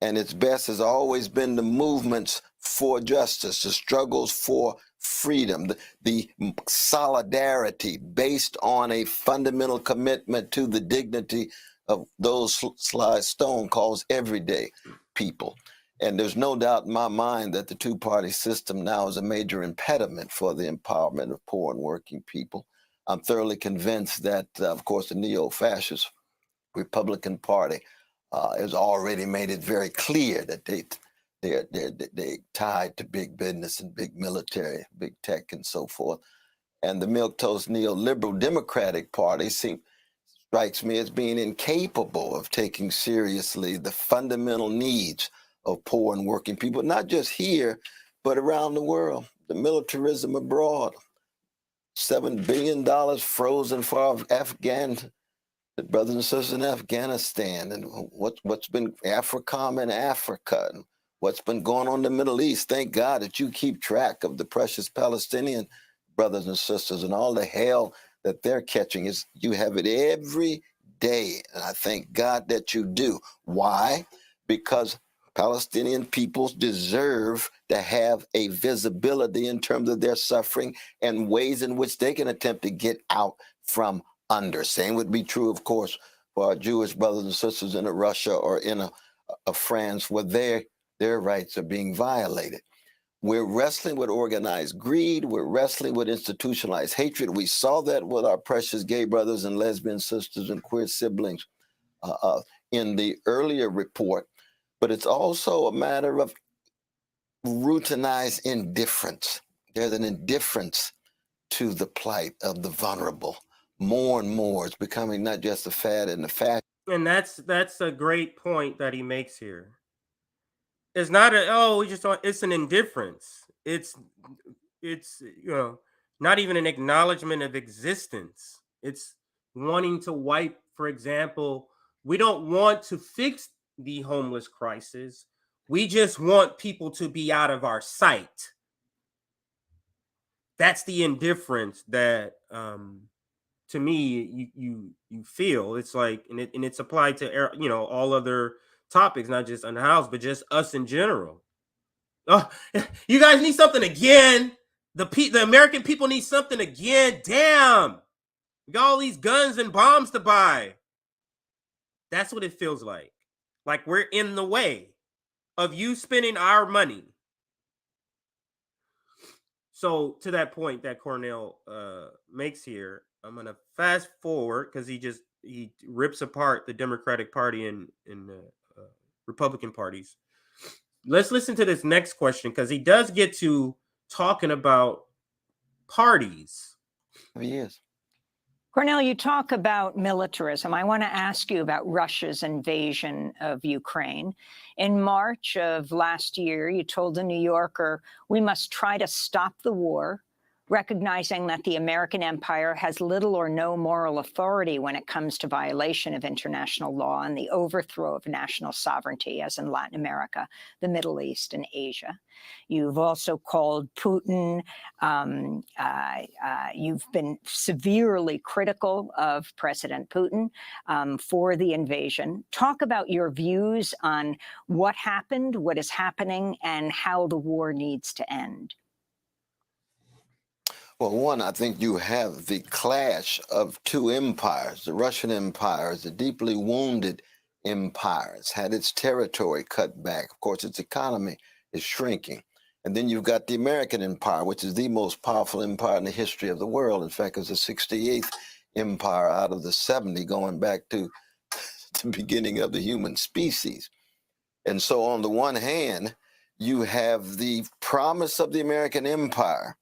And its best has always been the movements for justice, the struggles for freedom, the solidarity based on a fundamental commitment to the dignity of those Sly Stone calls everyday people. And there's no doubt in my mind that the two-party system now is a major impediment for the empowerment of poor and working people. I'm thoroughly convinced that, of course, the neo-fascist Republican Party has already made it very clear that they're tied to big business and big military, big tech, and so forth. And the milquetoast neoliberal Democratic Party strikes me as being incapable of taking seriously the fundamental needs of poor and working people, not just here, but around the world. The militarism abroad, $7 billion frozen for the brothers and sisters in Afghanistan, and what's been AFRICOM in Africa, and what's been going on in the Middle East. Thank God that you keep track of the precious Palestinian brothers and sisters and all the hell that they're catching. You have it every day, and I thank God that you do. Why? Because Palestinian peoples deserve to have a visibility in terms of their suffering and ways in which they can attempt to get out from under. Same would be true, of course, for our Jewish brothers and sisters in Russia or in a France where their rights are being violated. We're wrestling with organized greed. We're wrestling with institutionalized hatred. We saw that with our precious gay brothers and lesbian sisters and queer siblings in the earlier report. But it's also a matter of routinized indifference. There's an indifference to the plight of the vulnerable. More and more, it's becoming not just a fad and a fashion. And that's a great point that he makes here. It's not we just don't, it's an indifference. It's not even an acknowledgement of existence. It's wanting to wipe, for example, we don't want to fix the homeless crisis. We just want people to be out of our sight. That's the indifference that to me you feel. It's like, and it's applied to all other topics, not just unhoused, but just us in general. Oh, you guys need something again. The American people need something again. Damn, we got all these guns and bombs to buy. That's what it feels like. Like we're in the way of you spending our money. So to that point that Cornell makes here, I'm gonna fast forward because he rips apart the Democratic Party and the Republican parties. Let's listen to this next question because he does get to talking about parties. He is. Cornell, you talk about militarism. I want to ask you about Russia's invasion of Ukraine. In March of last year, you told the New Yorker, we must try to stop the war, recognizing that the American empire has little or no moral authority when it comes to violation of international law and the overthrow of national sovereignty, as in Latin America, the Middle East, and Asia. You've also called Putin, you've been severely critical of President Putin for the invasion. Talk about your views on what happened, what is happening, and how the war needs to end. Well, one, I think you have the clash of two empires. The Russian Empire is a deeply wounded empire. It's had its territory cut back. Of course, its economy is shrinking. And then you've got the American Empire, which is the most powerful empire in the history of the world. In fact, it's the 68th empire out of the 70, going back to the beginning of the human species. And so on the one hand, you have the promise of the American Empire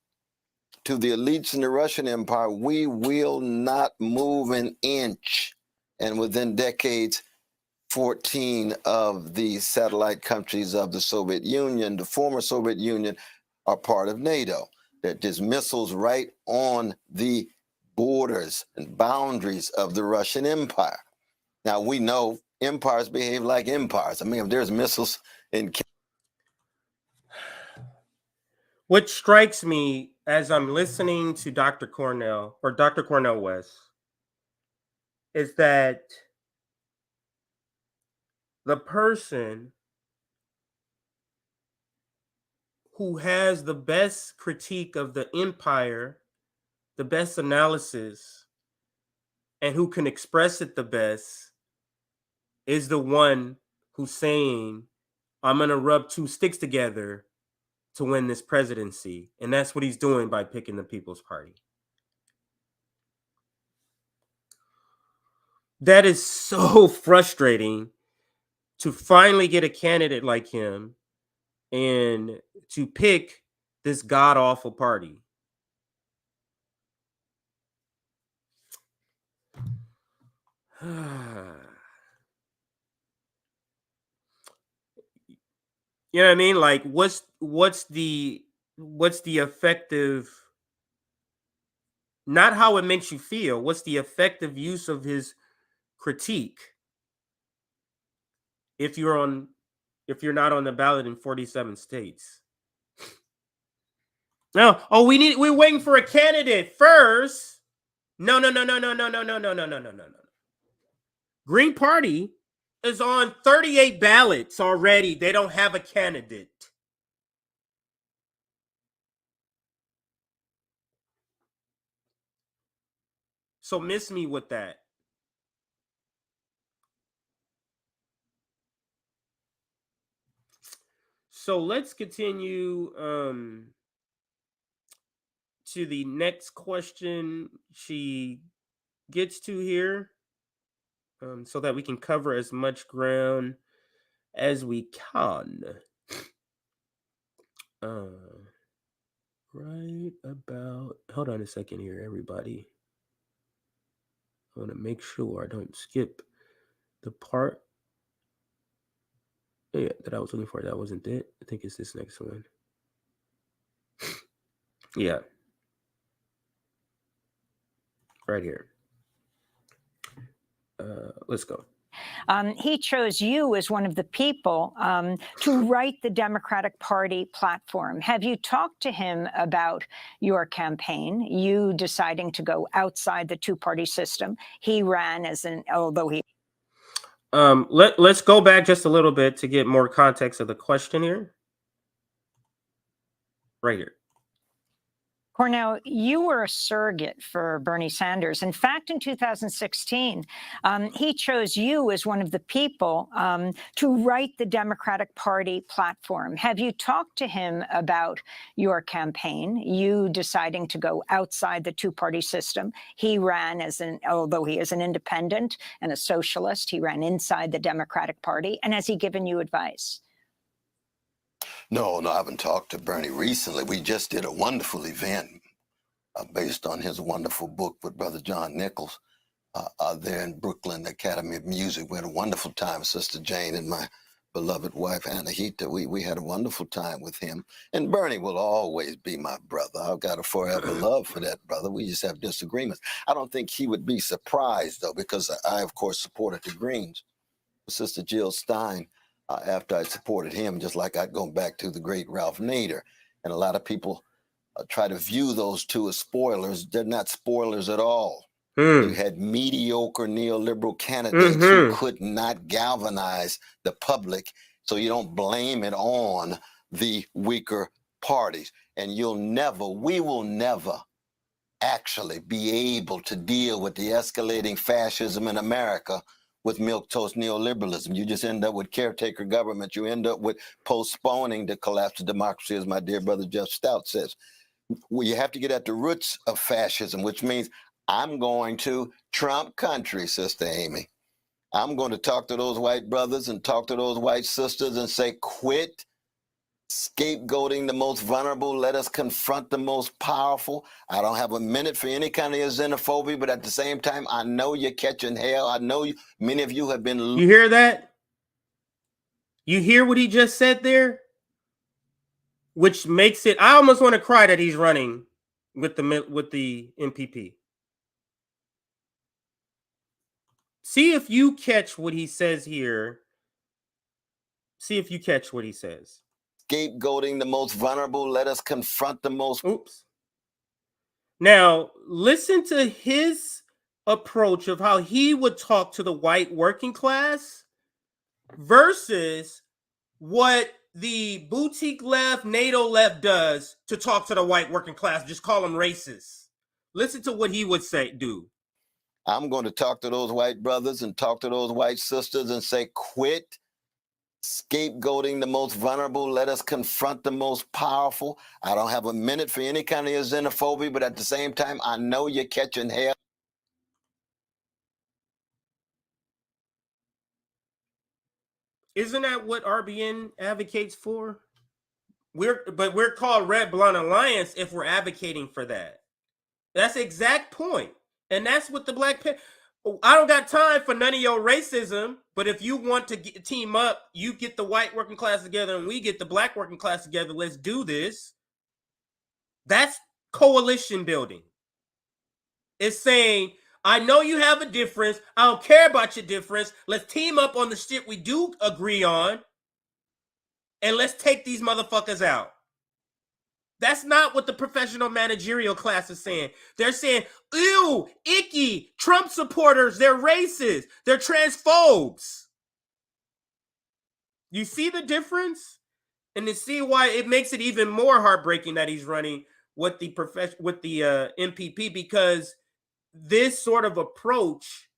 to the elites in the Russian Empire: we will not move an inch. And within decades, 14 of the satellite countries of the Soviet Union, the former Soviet Union, are part of NATO. There's missiles right on the borders and boundaries of the Russian Empire. Now, we know empires behave like empires. I mean, if there's missiles in... What strikes me as I'm listening to Dr. Cornell West is that the person who has the best critique of the empire, the best analysis, and who can express it the best is the one who's saying, I'm going to rub two sticks together to win this presidency. And that's what he's doing by picking the People's Party. That is so frustrating to finally get a candidate like him and to pick this god-awful party. You know what I mean? Like, what's the effective, not how it makes you feel, what's the effective use of his critique if you're not on the ballot in 47 states? No, we're waiting for a candidate first. No. Green Party is on 38 ballots already. They don't have a candidate. So miss me with that. So let's continue to the next question she gets to here, so that we can cover as much ground as we can. Right about, hold on a second here, everybody. I want to make sure I don't skip the part that I was looking for. That wasn't it. I think it's this next one. Yeah. Right here. Let's go. He chose you as one of the people to write the Democratic Party platform. Have you talked to him about your campaign, you deciding to go outside the two-party system? He ran as an, although he... Let's go back just a little bit to get more context of the question here. Right here. Cornell, you were a surrogate for Bernie Sanders. In fact, in 2016, he chose you as one of the people to write the Democratic Party platform. Have you talked to him about your campaign, you deciding to go outside the two-party system? He ran as an, although he is an independent and a socialist, he ran inside the Democratic Party. And has he given you advice? No, I haven't talked to Bernie recently. We just did a wonderful event based on his wonderful book with Brother John Nichols there in Brooklyn Academy of Music. We had a wonderful time, Sister Jane and my beloved wife, Anahita. We had a wonderful time with him. And Bernie will always be my brother. I've got a forever love for that brother. We just have disagreements. I don't think he would be surprised, though, because I of course, supported the Greens. Sister Jill Stein, after I supported him, just like I'd gone back to the great Ralph Nader. And a lot of people try to view those two as spoilers. They're not spoilers at all. You had mediocre neoliberal candidates who could not galvanize the public, so you don't blame it on the weaker parties. And we will never actually be able to deal with the escalating fascism in America with milquetoast neoliberalism. You just end up with caretaker government. You end up with postponing the collapse of democracy, as my dear brother Jeff Stout says. Well, you have to get at the roots of fascism, which means I'm going to Trump country, Sister Amy. I'm going to talk to those white brothers and talk to those white sisters and say, quit scapegoating the most vulnerable. Let us confront the most powerful. I don't have a minute for any kind of xenophobia, but at the same time, I know you're catching hell. I know many of you have been... You hear that? You hear what he just said there? Which makes it, I almost want to cry that he's running with the MPP. See if you catch what he says here. See if you catch what he says. Scapegoating the most vulnerable. Let us confront the most... Oops. Now, listen to his approach of how he would talk to the white working class versus what the boutique left, NATO left does to talk to the white working class. Just call them racist. Listen to what he would do. I'm going to talk to those white brothers and talk to those white sisters and say, quit scapegoating the most vulnerable. Let us confront the most powerful. I don't have a minute for any kind of xenophobia, but at the same time, I know you're catching hell. Isn't that what RBN advocates for? We're called Red Blonde Alliance if we're advocating for that. That's the exact point. And that's what the Black Panther... I don't got time for none of your racism, but if you want to team up, you get the white working class together and we get the black working class together. Let's do this. That's coalition building. It's saying, I know you have a difference. I don't care about your difference. Let's team up on the shit we do agree on. And let's take these motherfuckers out. That's not what the professional managerial class is saying. They're saying, ew, icky, Trump supporters, they're racist, they're transphobes. You see the difference? And to see why it makes it even more heartbreaking that he's running with the MPP, because this sort of approach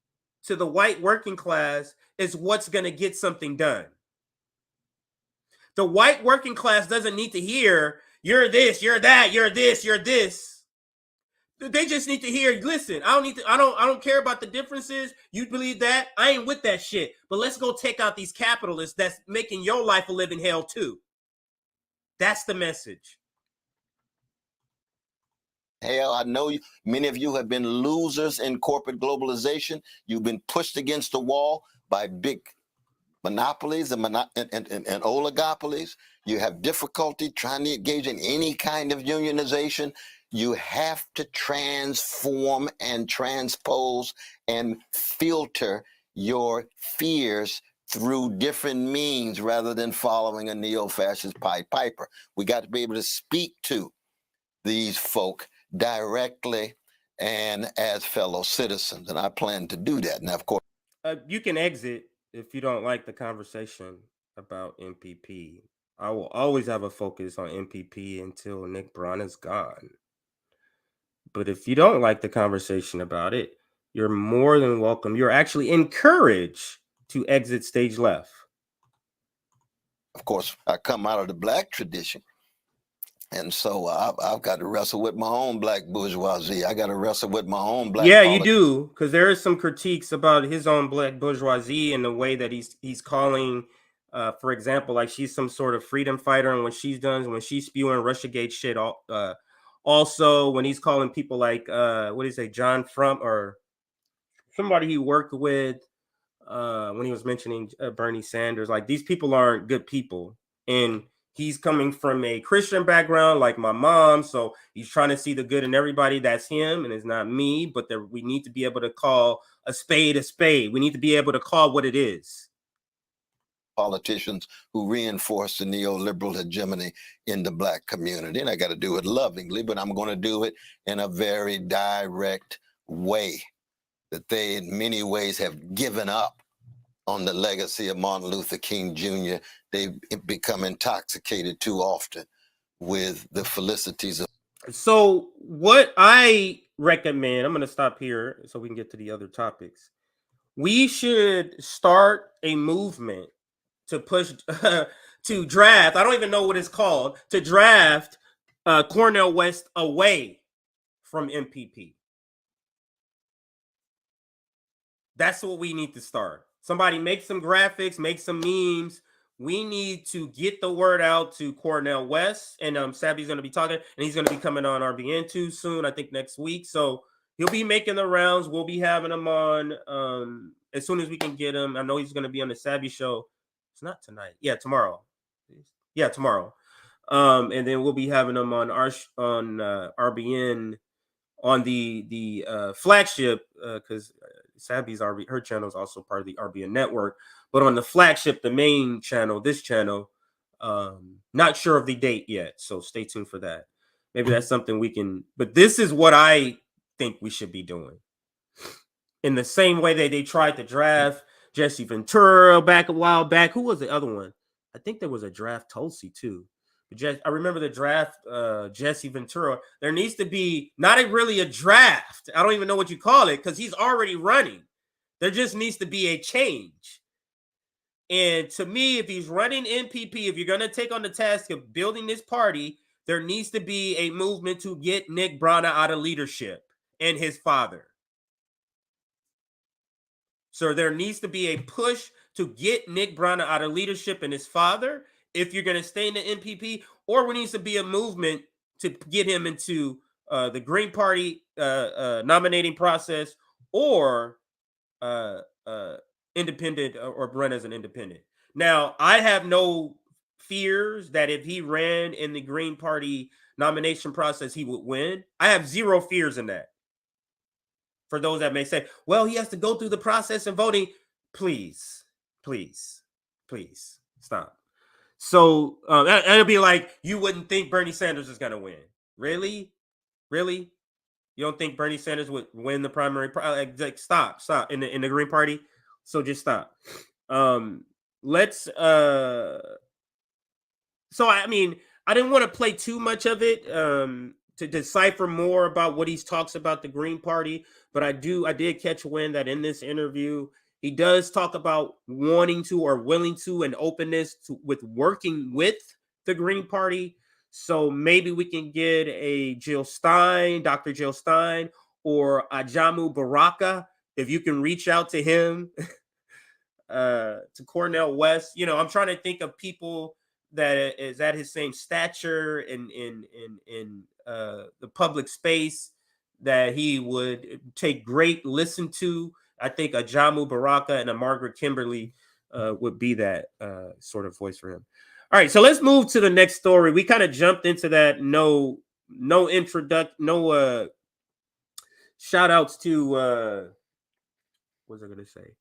to the white working class is what's going to get something done. The white working class doesn't need to hear, you're this, you're that, you're this, you're this. They just need to hear, listen, I don't care about the differences. You believe that? I ain't with that shit. But let's go take out these capitalists that's making your life a living hell too. That's the message. Hell, I know many of you have been losers in corporate globalization. You've been pushed against the wall by big monopolies and oligopolies. You have difficulty trying to engage in any kind of unionization. You have to transform and transpose and filter your fears through different means rather than following a neo-fascist Pied Piper. We got to be able to speak to these folk directly and as fellow citizens, and I plan to do that. Now, of course, you can exit if you don't like the conversation about MPP. I will always have a focus on MPP until Nick Braun is gone. But if you don't like the conversation about it, you're more than welcome. You're actually encouraged to exit stage left. Of course, I come out of the black tradition. And so I've got to wrestle with my own black bourgeoisie. I got to wrestle with my own black. Yeah, you do, because there is some critiques about his own black bourgeoisie and the way that he's calling, for example, like she's some sort of freedom fighter, and when she's spewing Russiagate shit. Also, when he's calling people like what do you say, John Frump or somebody he worked with, when he was mentioning Bernie Sanders, like these people aren't good people, and he's coming from a Christian background like my mom, so he's trying to see the good in everybody. That's him, and it's not me. But we need to be able to call a spade a spade. We need to be able to call what it is. Politicians who reinforce the neoliberal hegemony in the black community. And I got to do it lovingly, but I'm going to do it in a very direct way that they in many ways have given up on the legacy of Martin Luther King Jr. They've become intoxicated too often with the felicities of. So what I recommend, I'm going to stop here so we can get to the other topics. We should start a movement to push, to draft, I don't even know what it's called, to draft Cornel West away from MPP. That's what we need to start. Somebody make some graphics, make some memes. We need to get the word out to Cornel West, and Sabby's going to be talking, and he's going to be coming on RBN too soon, I think next week. So he'll be making the rounds. We'll be having him on as soon as we can get him. I know he's going to be on the Sabby show. It's not tonight. Yeah, tomorrow. Yeah, tomorrow. And then we'll be having him on RBN on the flagship because Sabby's her channel is also part of the RBN network. But on the flagship, the main channel, this channel, not sure of the date yet. So stay tuned for that. Maybe that's something we can. But this is what I think we should be doing. In the same way that they tried to draft Jesse Ventura back a while back. Who was the other one? I think there was a draft Tulsi too. I remember the draft Jesse Ventura. There needs to be not really a draft. I don't even know what you call it because he's already running. There just needs to be a change. And to me, if he's running MPP, if you're going to take on the task of building this party, there needs to be a movement to get Nick Brana out of leadership and his father. So there needs to be a push to get Nick Brana out of leadership and his father if you're going to stay in the MPP, or there needs to be a movement to get him into the Green Party nominating process or independent or run as an independent. Now, I have no fears that if he ran in the Green Party nomination process, he would win. I have zero fears in that. For those that may say, well, he has to go through the process of voting. Please, please, please stop. So it'll be like, you wouldn't think Bernie Sanders is going to win. Really? Really? You don't think Bernie Sanders would win the primary? Like, stop in the Green Party. So just stop. So I mean, I didn't want to play too much of it to decipher more about what he talks about the Green Party, but I did catch wind that in this interview he does talk about wanting to or willing to and openness to with working with the Green Party. So maybe we can get a Jill Stein, Dr. Jill Stein, or Ajamu Baraka, if you can reach out to him, to Cornel West. You know, I'm trying to think of people that is at his same stature in the public space that he would take great listen to. I think a Jamu Baraka and a Margaret Kimberly would be that sort of voice for him. All right, so let's move to the next story. We kind of jumped into that. No shout outs to what was I going to say?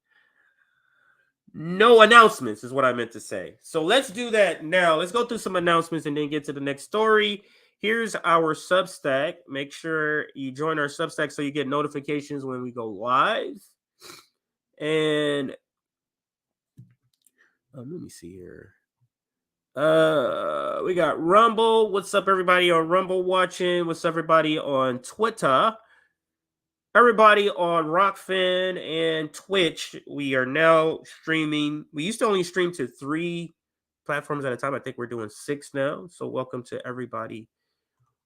No announcements is what I meant to say. So let's do that now. Let's go through some announcements and then get to the next story. Here's our Substack. Make sure you join our Substack so you get notifications when we go live. And let me see here. We got Rumble. What's up, everybody on Rumble watching? What's up, everybody on Twitter? Everybody on Rockfin and Twitch. We are now streaming. We used to only stream to 3 platforms at a time. I think we're doing 6 now. So welcome to everybody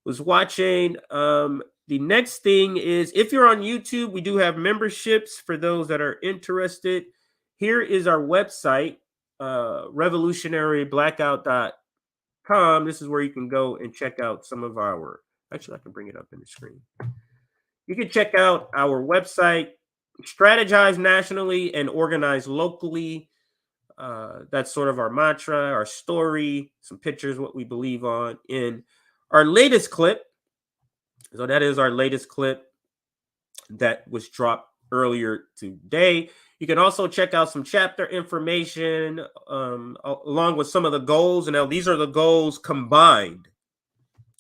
who's watching. The next thing is, if you're on YouTube, we do have memberships for those that are interested. Here is our website, revolutionaryblackout.com. This is where you can go and check out some of our, actually I can bring it up in the screen. You can check out our website, strategize nationally and organize locally. That's sort of our mantra, our story, some pictures, what we believe on in our latest clip. So that is our latest clip that was dropped earlier today. You can also check out some chapter information along with some of the goals. And now these are the goals combined.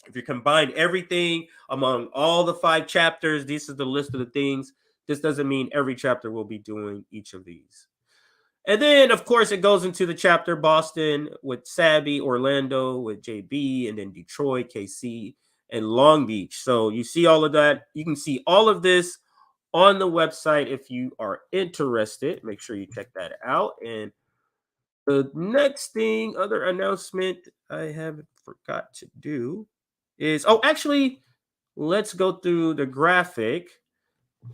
If you combine everything among all the 5 chapters, this is the list of the things. This doesn't mean every chapter will be doing each of these. And then, of course, it goes into the chapter Boston with Sabby, Orlando with JB, and then Detroit, KC, and Long Beach. So you see all of that. You can see all of this on the website if you are interested. Make sure you check that out. And the next thing, other announcement I haven't forgot to do is, actually, let's go through the graphic.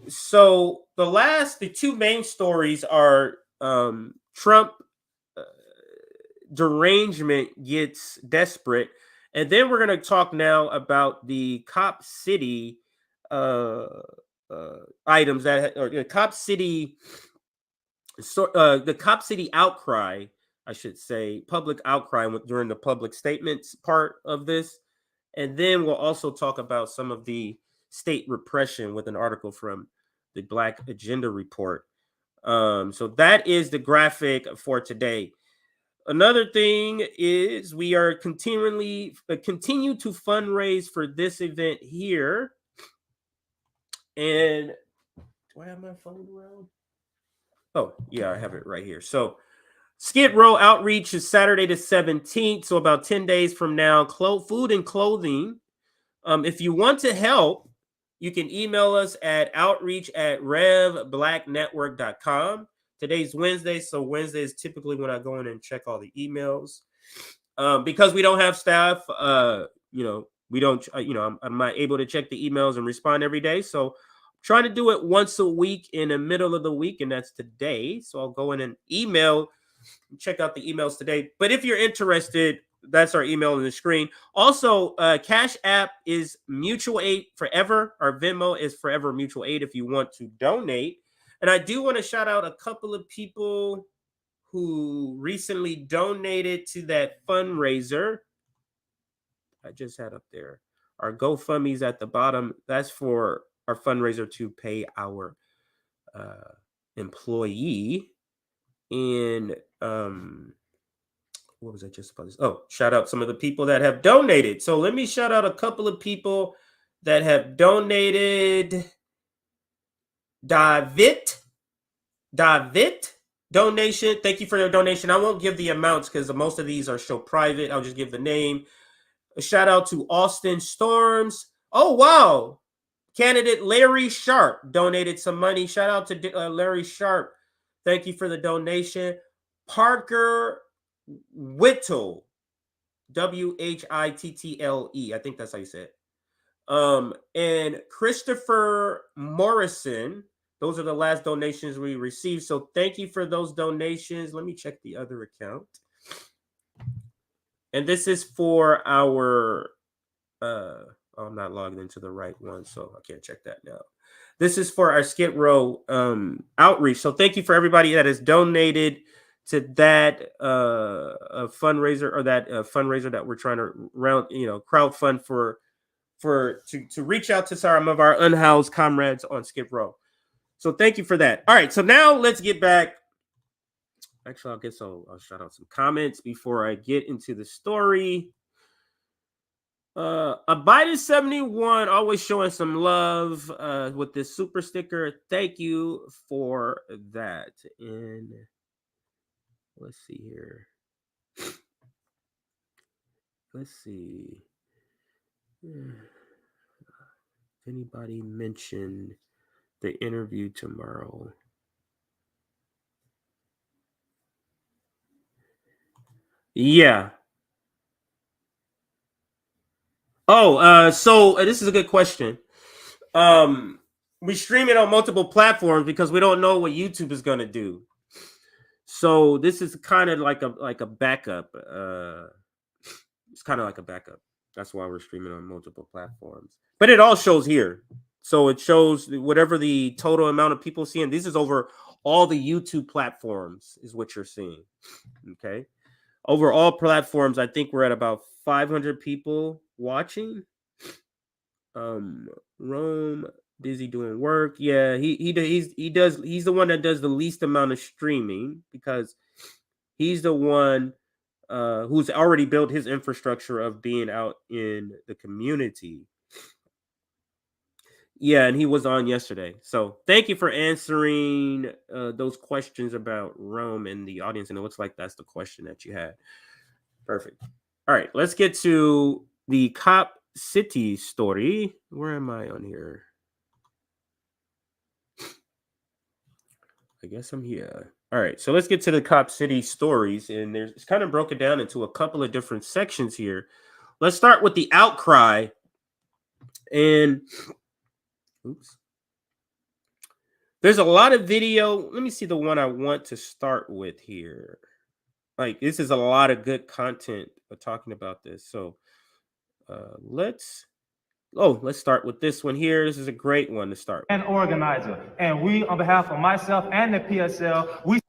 So the 2 main stories are Trump derangement gets desperate. And then we're going to talk now about the Cop City items that, or the Cop City, the Cop City outcry, I should say, public outcry during the public statements part of this. And then we'll also talk about some of the state repression with an article from the Black Agenda Report. So that is the graphic for today. Another thing is we are continue to fundraise for this event here. And do I have my phone around? Oh, yeah, I have it right here. So Skid Row Outreach is Saturday the 17th, so about 10 days from now. Food and clothing. If you want to help, you can email us at outreach@revblacknetwork.com. Today's Wednesday, so Wednesday is typically when I go in and check all the emails. Because we don't have staff, we don't, I'm not able to check the emails and respond every day. So I'm trying to do it once a week in the middle of the week, and that's today. So I'll go in and check out the emails today. But if you're interested, that's our email on the screen. Also, Cash App is Mutual Aid Forever. Our Venmo is Forever Mutual Aid if you want to donate. And I do want to shout out a couple of people who recently donated to that fundraiser I just had up there. Our GoFundMe's at the bottom. That's for our fundraiser to pay our employee. And what was I just about to say? Oh, shout out some of the people that have donated. So let me shout out a couple of people that have donated. David donation. Thank you for your donation. I won't give the amounts because most of these are show private. I'll just give the name. A shout out to Austin Storms, Oh, wow. Candidate Larry Sharp donated some money. Shout out to Larry Sharp. Thank you for the donation. Parker Whittle, Whittle. I think that's how you say it. And Christopher Morrison. Those are the last donations we received. So thank you for those donations. Let me check the other account. And this is for our I'm not logged into the right one, so I can't check that now. This is for our Skid Row outreach. So thank you for everybody that has donated to that fundraiser, or that fundraiser that we're trying to crowdfund to reach out to some of our unhoused comrades on Skid Row. So thank you for that. All right, so now let's get back. Actually, I'll shout out some comments before I get into the story. Biden 71 always showing some love with this super sticker. Thank you for that. And let's see here. Let's see. Anybody mention the interview tomorrow? Yeah. Oh, so this is a good question. We stream it on multiple platforms because we don't know what YouTube is going to do. So this is kind of like a backup. It's kind of like a backup. That's why we're streaming on multiple platforms. But it all shows here. So it shows whatever the total amount of people seeing. This is over all the YouTube platforms is what you're seeing. Okay. Over all platforms, I think we're at about 500 people watching. Rome busy doing work. Yeah, he's the one that does the least amount of streaming because he's the one who's already built his infrastructure of being out in the community. Yeah, and he was on yesterday. So thank you for answering those questions about Rome in the audience. And it looks like that's the question that you had. Perfect. All right, let's get to the Cop City story. Where am I on here? I guess I'm here. All right, so let's get to the Cop City stories. And it's kind of broken down into a couple of different sections here. Let's start with the Outcry. And there's a lot of video. Let me see the one I want to start with here. Like, this is a lot of good content talking about this. So let's start with this one here. This is a great one to start with. And organizer. And we, on behalf of myself and the PSL, we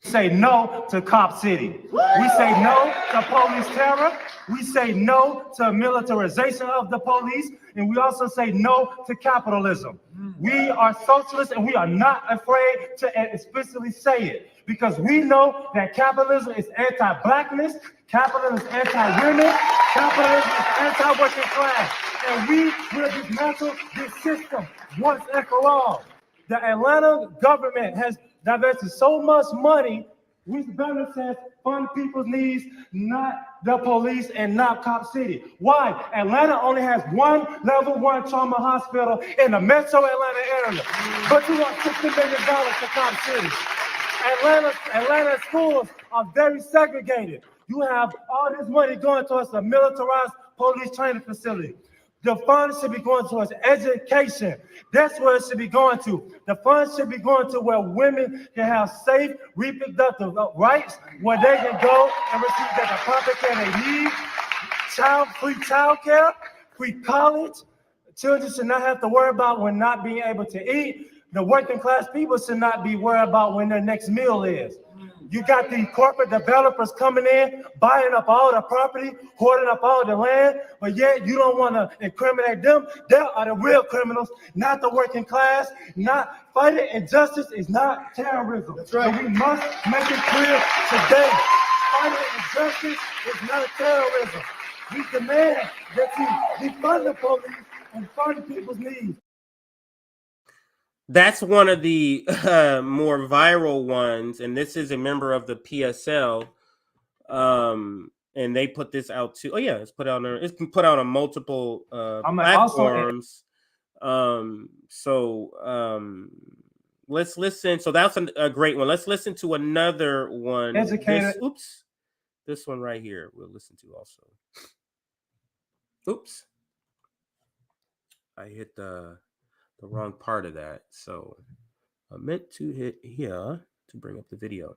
say no to Cop City. We say no to police terror. We say no to militarization of the police. And we also say no to capitalism. We are socialists and we are not afraid to explicitly say it. Because we know that capitalism is anti-blackness, capitalism is anti-women, capitalism is anti-working class. And we will dismantle this system once and for all. The Atlanta government has divested so much money, we better says fund people's needs, not the police and not Cop City. Why? Atlanta only has one level 1 trauma hospital in the metro Atlanta area. But you want $60 million to Cop City. Atlanta schools are very segregated. You have all this money going towards a militarized police training facility. The funds should be going towards education. That's where it should be going to. The funds should be going to where women can have safe reproductive rights, where they can go and receive the proper care they need, free child care, free college. Children should not have to worry about when not being able to eat. The working class people should not be worried about when their next meal is. You got the corporate developers coming in, buying up all the property, hoarding up all the land, but yet you don't want to incriminate them. They are the real criminals, not the working class. Not fighting injustice is not terrorism. That's right. And we must make it clear today. Fighting injustice is not terrorism. We demand that you defund the police and fund people's needs. That's one of the more viral ones, and this is a member of the PSL and they put this out too. Oh yeah, it's put out on multiple platforms. Let's listen. So that's a great one. Let's listen to another one. This one right here we'll listen to also. Oops, I hit the wrong part of that. So I meant to hit here to bring up the video.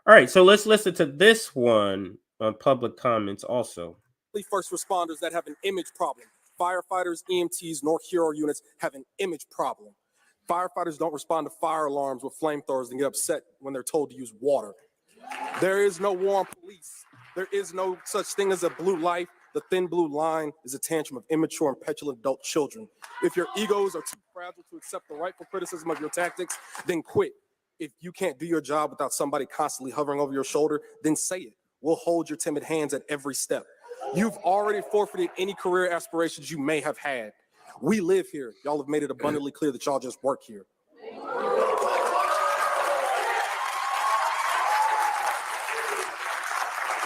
All right, so let's listen to this one on public comments also. First responders that have an image problem. Firefighters, EMTs, nor hero units have an image problem. Firefighters don't respond to fire alarms with flamethrowers and get upset when they're told to use water. There is no war on police. There is no such thing as a blue light. The thin blue line is a tantrum of immature and petulant adult children. If your egos are too fragile to accept the rightful criticism of your tactics, then quit. If you can't do your job without somebody constantly hovering over your shoulder, then say it. We'll hold your timid hands at every step. You've already forfeited any career aspirations you may have had. We live here. Y'all have made it abundantly clear that y'all just work here.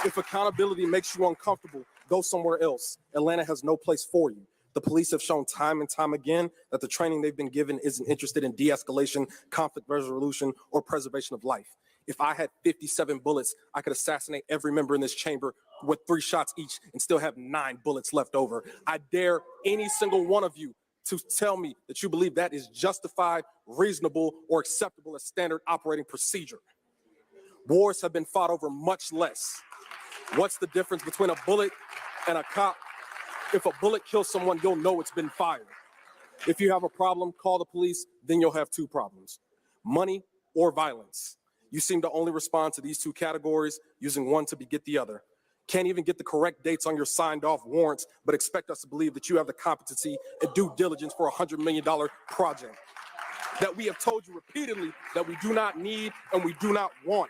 If accountability makes you uncomfortable, go somewhere else. Atlanta has no place for you. The police have shown time and time again that the training they've been given isn't interested in de-escalation, conflict resolution, or preservation of life. If I had 57 bullets, I could assassinate every member in this chamber with 3 shots each and still have 9 bullets left over. I dare any single one of you to tell me that you believe that is justified, reasonable, or acceptable as standard operating procedure. Wars have been fought over much less. What's the difference between a bullet and a cop? If a bullet kills someone, you'll know it's been fired. If you have a problem, call the police, then you'll have 2 problems: money or violence. You seem to only respond to these 2 categories, using one to beget the other. Can't even get the correct dates on your signed off warrants, but expect us to believe that you have the competency and due diligence for a $100 million project that we have told you repeatedly that we do not need and we do not want.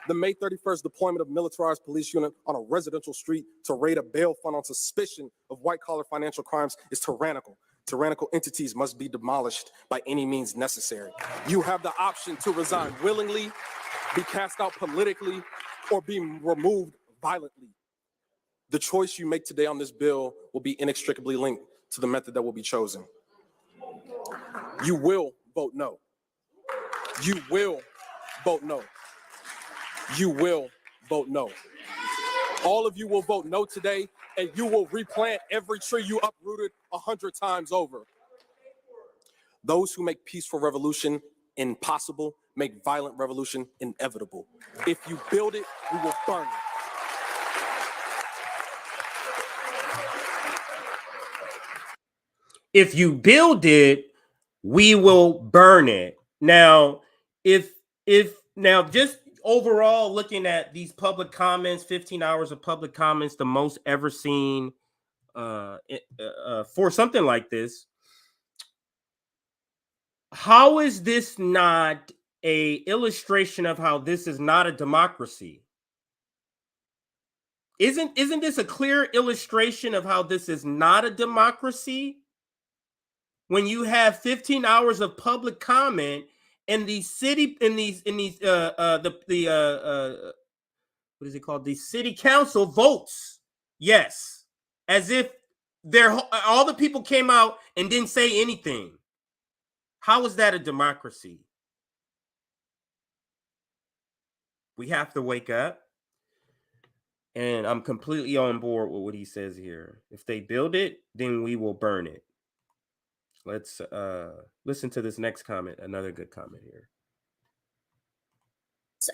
The May 31st deployment of militarized police unit on a residential street to raid a bail fund on suspicion of white-collar financial crimes is tyrannical. Tyrannical entities must be demolished by any means necessary. You have the option to resign willingly, be cast out politically, or be removed violently. The choice you make today on this bill will be inextricably linked to the method that will be chosen. You will vote no. You will vote no. You will vote no. All of you will vote no today, and you will replant every tree you uprooted 100 times over. Those who make peaceful revolution impossible make violent revolution inevitable. If you build it, we will burn it. If you build it, we will burn it. Now, now just overall looking at these public comments, 15 hours of public comments, the most ever seen for something like this. How is this not a illustration of how this is not a democracy? Isn't this a clear illustration of how this is not a democracy? When you have 15 hours of public comment and the city what is it called? The city council votes yes, as if all the people came out and didn't say anything. How is that a democracy? We have to wake up. And I'm completely on board with what he says here. If they build it, then we will burn it. Let's listen to this next comment. Another good comment here.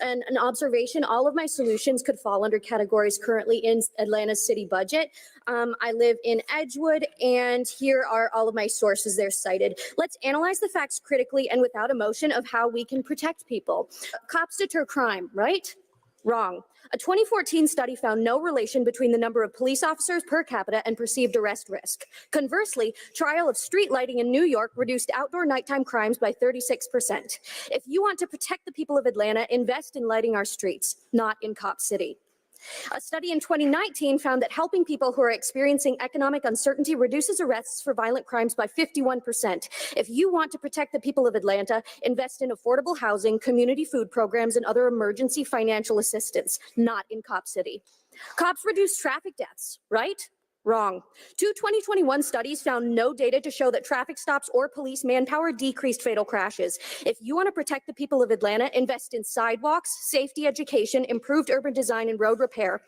And an observation, all of my solutions could fall under categories currently in Atlanta's city budget. I live in Edgewood, and here are all of my sources there cited. Let's analyze the facts critically and without emotion of how we can protect people. Cops deter crime, right? Wrong. A 2014 study found no relation between the number of police officers per capita and perceived arrest risk. Conversely, trial of street lighting in New York reduced outdoor nighttime crimes by 36%. If you want to protect the people of Atlanta, invest in lighting our streets, not in Cop City. A study in 2019 found that helping people who are experiencing economic uncertainty reduces arrests for violent crimes by 51%. If you want to protect the people of Atlanta, invest in affordable housing, community food programs, and other emergency financial assistance, not in Cop City. Cops reduce traffic deaths, right? Wrong. Two 2021 studies found no data to show that traffic stops or police manpower decreased fatal crashes. If you want to protect the people of Atlanta, invest in sidewalks, safety education, improved urban design, and road repair.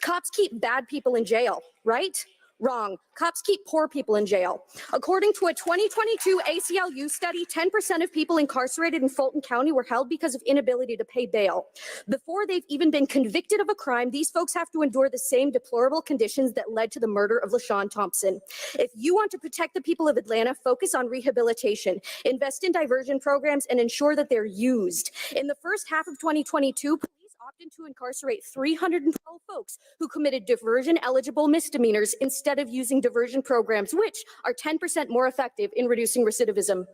Cops keep bad people in jail, right? Wrong. Cops keep poor people in jail. According to a 2022 ACLU study, 10% of people incarcerated in Fulton County were held because of inability to pay bail. Before they've even been convicted of a crime, these folks have to endure the same deplorable conditions that led to the murder of LaShawn Thompson. If you want to protect the people of Atlanta, focus on rehabilitation, invest in diversion programs, and ensure that they're used. In the first half of 2022, police opted to incarcerate 312 folks who committed diversion-eligible misdemeanors instead of using diversion programs, which are 10% more effective in reducing recidivism.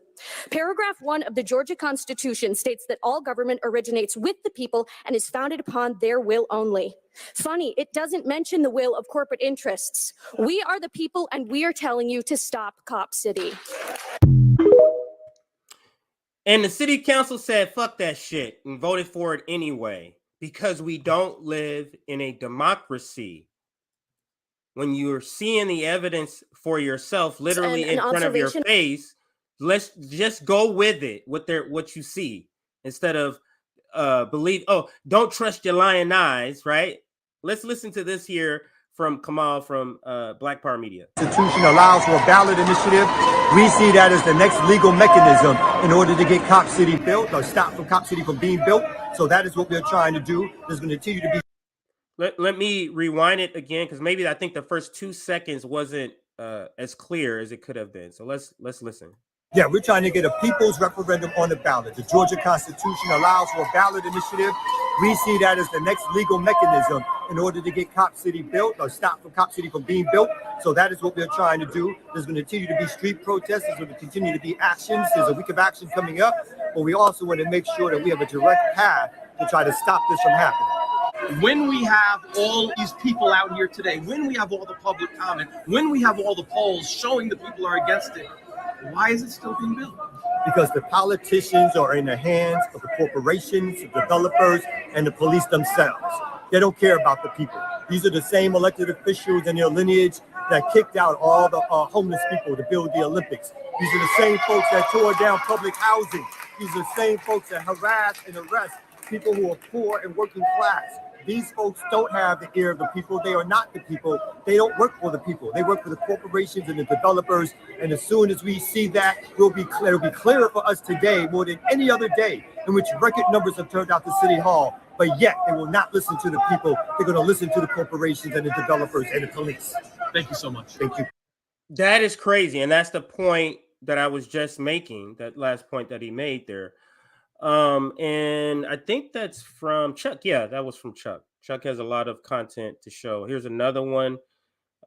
Paragraph 1 of the Georgia Constitution states that all government originates with the people and is founded upon their will only. Funny, it doesn't mention the will of corporate interests. We are the people, and we are telling you to stop Cop City. And the city council said, fuck that shit, and voted for it anyway, because we don't live in a democracy. When you're seeing the evidence for yourself, literally in front of your face, let's just go with it, what you see, instead of don't trust your lying eyes, right? Let's listen to this here from Kamal from Black Power Media. Constitution allows for a ballot initiative. We see that as the next legal mechanism in order to get Cop City built or stop from Cop City from being built. So that is what we're trying to do. There's going to continue to be. Let me rewind it again, because maybe I think the first 2 seconds wasn't as clear as it could have been. So let's listen. Yeah, we're trying to get a people's referendum on the ballot. The Georgia Constitution allows for a ballot initiative. We see that as the next legal mechanism in order to get Cop City built or stop from Cop City from being built. So that is what we're trying to do. There's going to continue to be street protests. There's going to continue to be actions. There's a week of action coming up. But we also want to make sure that we have a direct path to try to stop this from happening. When we have all these people out here today, when we have all the public comment, when we have all the polls showing that people are against it, why is it still being built? Because the politicians are in the hands of the corporations, the developers, and the police themselves. They don't care about the people. These are the same elected officials and their lineage that kicked out all the homeless people to build the Olympics. These are the same folks that tore down public housing. These are the same folks that harass and arrest people who are poor and working class. These folks don't have the ear of the people. They are not the people. They don't work for the people. They work for the corporations and the developers. And as soon as we see that, it'll be clearer for us today more than any other day in which record numbers have turned out to City Hall. But yet they will not listen to the people. They're going to listen to the corporations and the developers and the police. Thank you so much. Thank you. That is crazy. And that's the point that I was just making, that last point that he made there. And I think that's from Chuck. Yeah, that was from Chuck. Chuck has a lot of content to show. Here's another one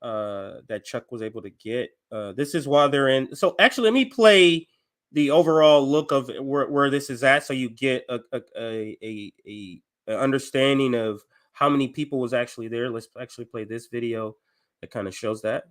that Chuck was able to get. This is while they're in. So actually, let me play the overall look of where this is at, so you get a understanding of how many people was actually there. Let's actually play this video that kind of shows that.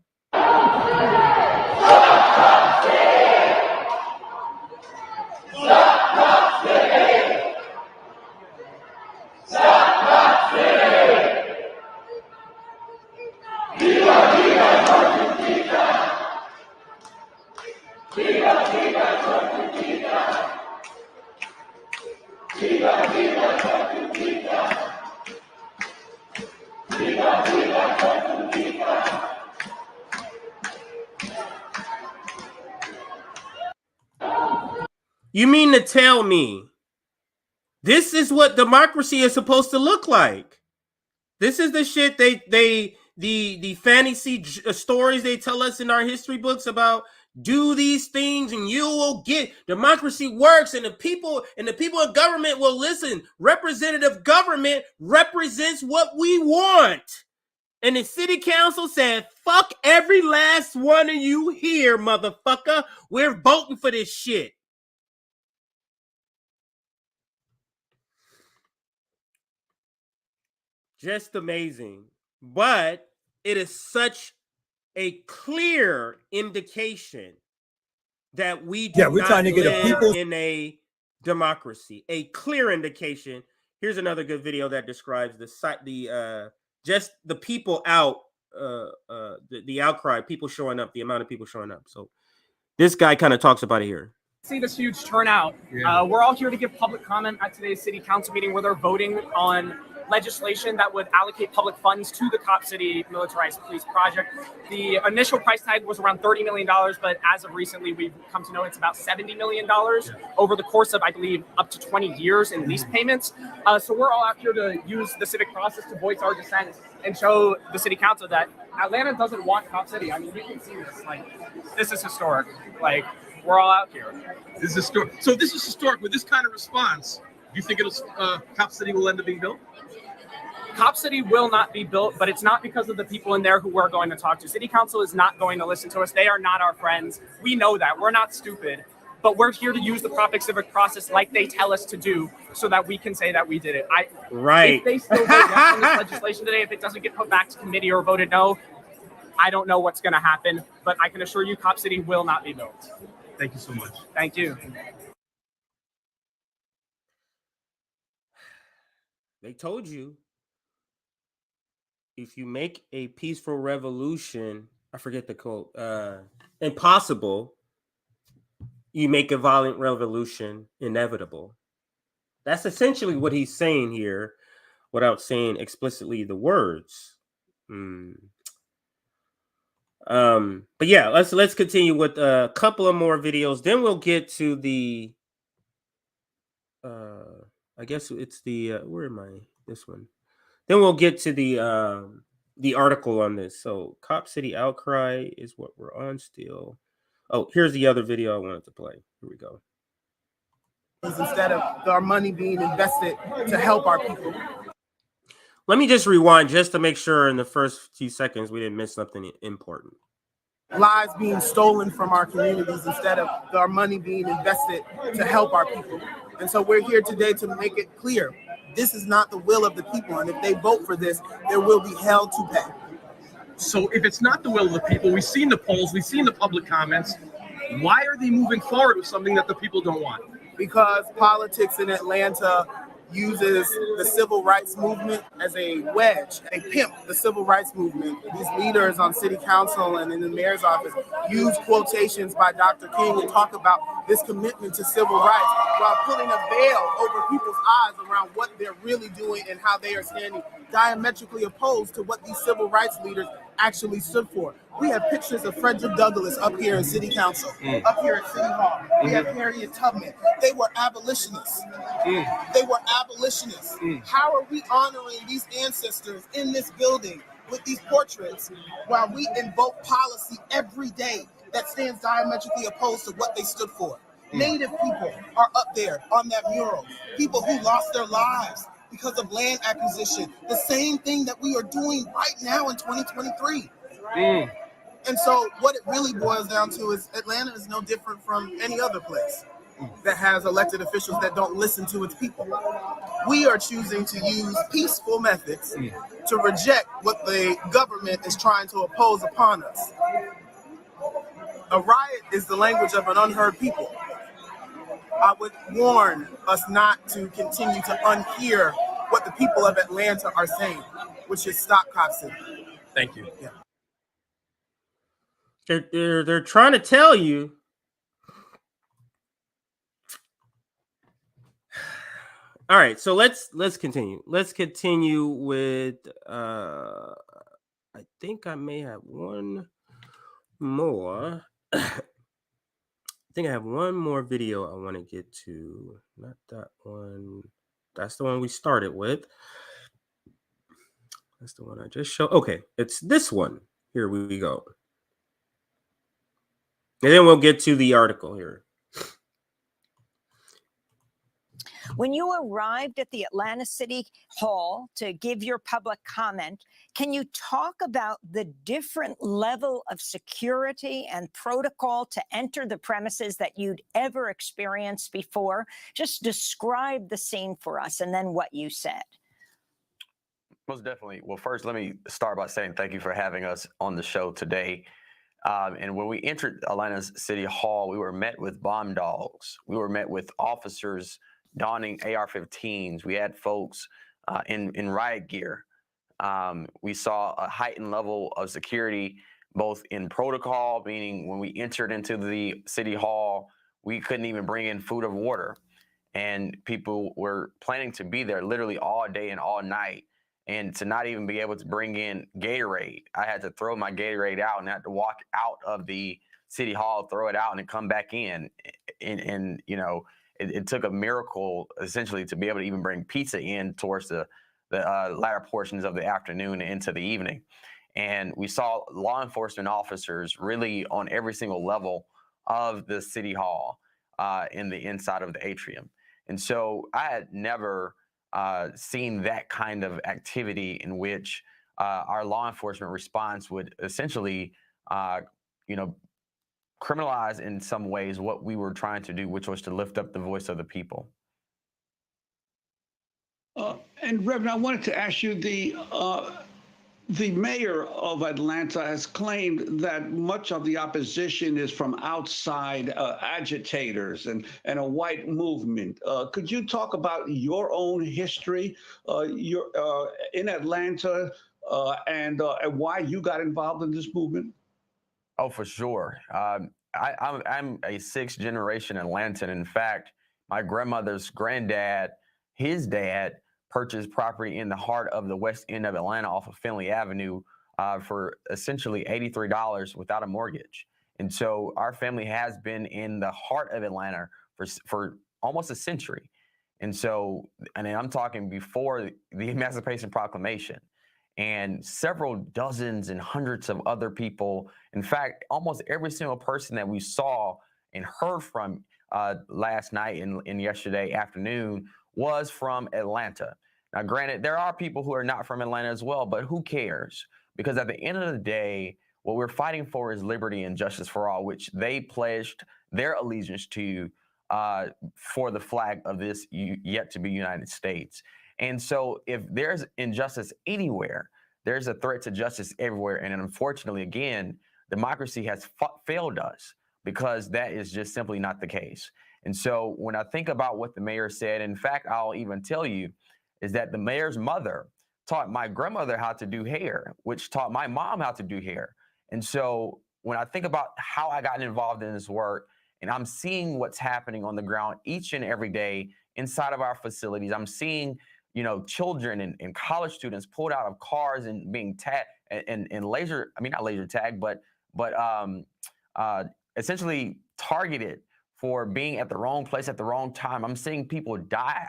You mean to tell me this is what democracy is supposed to look like? This is the shit the fantasy stories they tell us in our history books about do these things and you will get democracy works and the people in government will listen. Representative government represents what we want. And the city council said, fuck every last one of you here, motherfucker. We're voting for this shit. Just amazing. But it is such a clear indication that we do we're not trying to get a live people. in a democracy. A clear indication. Here's another good video that describes just the people out, the outcry, people showing up, the amount of people showing up. So this guy kind of talks about it here. See this huge turnout. We're all here to give public comment at today's city council meeting where they're voting on legislation that would allocate public funds to the Cop City militarized police project. The initial price tag was around $30 million, but as of recently, we've come to know it's about $70 million over the course of, I believe, up to 20 years in lease payments. So we're all out here to use the civic process to voice our dissent and show the city council that Atlanta doesn't want Cop City. I mean, you can see this. Like, this is historic. Like, we're all out here. This is historic. So this is historic. With this kind of response, do you think Cop City will end up being built? Cop City will not be built, but it's not because of the people in there who we're going to talk to. City Council is not going to listen to us. They are not our friends. We know that. We're not stupid. But we're here to use the proper civic process like they tell us to do so that we can say that we did it. If they still vote yes on this legislation today, if it doesn't get put back to committee or voted no, I don't know what's going to happen. But I can assure you Cop City will not be built. Thank you so much. Thank you. They told you. If you make a peaceful revolution, I forget the quote, impossible, you make a violent revolution inevitable. That's essentially what he's saying here without saying explicitly the words. But yeah, let's continue with a couple of more videos. Then we'll get to the I guess it's the where am I? This one. Then we'll get to the article on this. So Cop City Outcry is what we're on still. Oh, here's the other video I wanted to play. Here we go. Instead of our money being invested to help our people. Let me just rewind just to make sure in the first few seconds we didn't miss something important. Lives being stolen from our communities instead of our money being invested to help our people. And so we're here today to make it clear. This is not the will of the people, and if they vote for this, there will be hell to pay. So if it's not the will of the people, we've seen the polls, we've seen the public comments. Why are they moving forward with something that the people don't want? Because politics in Atlanta uses the civil rights movement as a wedge. They pimp the civil rights movement. These leaders on city council and in the mayor's office use quotations by Dr. King and talk about this commitment to civil rights while putting a veil over people's eyes around what they're really doing and how they are standing diametrically opposed to what these civil rights leaders actually stood for. We have pictures of Frederick Douglass up here in City Council, up here at City Hall. We have Harriet Tubman. They were abolitionists. They were abolitionists. How are we honoring these ancestors in this building with these portraits while we invoke policy every day that stands diametrically opposed to what they stood for? Native people are up there on that mural. People who lost their lives because of land acquisition. The same thing that we are doing right now in 2023. And so what it really boils down to is Atlanta is no different from any other place that has elected officials that don't listen to its people. We are choosing to use peaceful methods to reject what the government is trying to oppose upon us. A riot is the language of an unheard people. I would warn us not to continue to unhear what the people of Atlanta are saying, which is stop Cop City. Thank you. Yeah. They're trying to tell you. All right, so let's continue. Let's continue with I think I may have one more. I think I have one more video I want to get to. Not that one. That's the one we started with. That's the one I just showed. Okay, it's this one. Here we go. And then we'll get to the article here. When you arrived at the Atlanta City Hall to give your public comment, can you talk about the different level of security and protocol to enter the premises that you'd ever experienced before? Just describe the scene for us and then what you said. Most definitely. Well, first, let me start by saying thank you for having us on the show today. And when we entered Atlanta's City Hall, we were met with bomb dogs. We were met with officers donning AR-15s. We had folks in riot gear. We saw a heightened level of security, both in protocol, meaning when we entered into the City Hall, we couldn't even bring in food or water. And people were planning to be there literally all day and all night. And to not even be able to bring in Gatorade, I had to throw my Gatorade out and had to walk out of the City Hall, throw it out, and then come back in. And you know, it took a miracle essentially to be able to even bring pizza in towards the latter portions of the afternoon and into the evening. And we saw law enforcement officers really on every single level of the City Hall in the inside of the atrium. And so I had never seen that kind of activity in which our law enforcement response would essentially, you know, criminalize in some ways what we were trying to do, which was to lift up the voice of the people. And Reverend, I wanted to ask you, the mayor of Atlanta has claimed that much of the opposition is from outside agitators and a white movement. Could you talk about your own history in Atlanta and why you got involved in this movement? Oh, for sure. I'm a sixth generation Atlantan. In fact, my grandmother's granddad, his dad, purchased property in the heart of the west end of Atlanta off of Finley Avenue for essentially $83 without a mortgage. And so our family has been in the heart of Atlanta for almost a century. And so, and I'm talking before the Emancipation Proclamation, and several dozens and hundreds of other people. In fact, almost every single person that we saw and heard from last night and yesterday afternoon was from Atlanta. Now, granted, there are people who are not from Atlanta as well, but who cares? Because at the end of the day, what we're fighting for is liberty and justice for all, which they pledged their allegiance to for the flag of this yet to be United States. And so if there's injustice anywhere, there's a threat to justice everywhere. And unfortunately, again, democracy has failed us because that is just simply not the case. And so when I think about what the mayor said, in fact, I'll even tell you, is that the mayor's mother taught my grandmother how to do hair, which taught my mom how to do hair. And so when I think about how I got involved in this work, and I'm seeing what's happening on the ground each and every day inside of our facilities, I'm seeing, you know, children and college students pulled out of cars and being tagged and laser, I mean, not laser tagged, but essentially targeted for being at the wrong place at the wrong time. I'm seeing people die,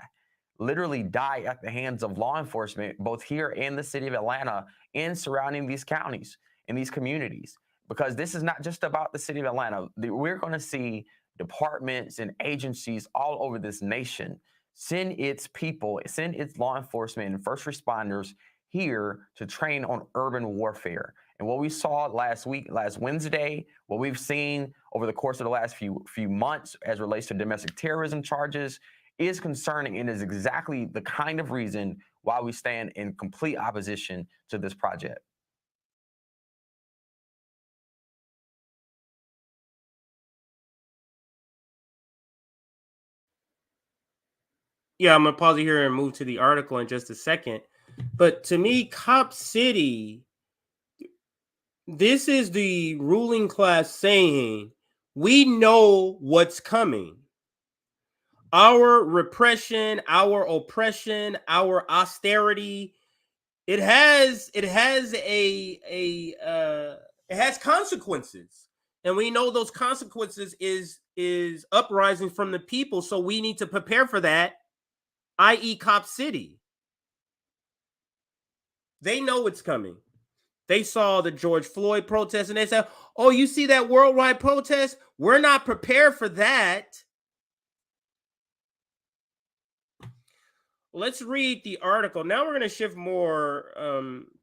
literally die at the hands of law enforcement, both here in the city of Atlanta and surrounding these counties and these communities. Because this is not just about the city of Atlanta. We're going to see departments and agencies all over this nation send its people, send its law enforcement and first responders here to train on urban warfare. And what we saw last Wednesday, what we've seen over the course of the last few months as relates to domestic terrorism charges is concerning and is exactly the kind of reason why we stand in complete opposition to this project. Yeah, I'm gonna pause it here and move to the article in just a second. But to me, Cop City, this is the ruling class saying, we know what's coming. Our repression, our oppression, our austerity, it has consequences. And we know those consequences is uprising from the people. So we need to prepare for that, i.e. Cop City. They know it's coming. They saw the George Floyd protest and they said, oh, you see that worldwide protest? We're not prepared for that. Let's read the article. Now we're going to shift more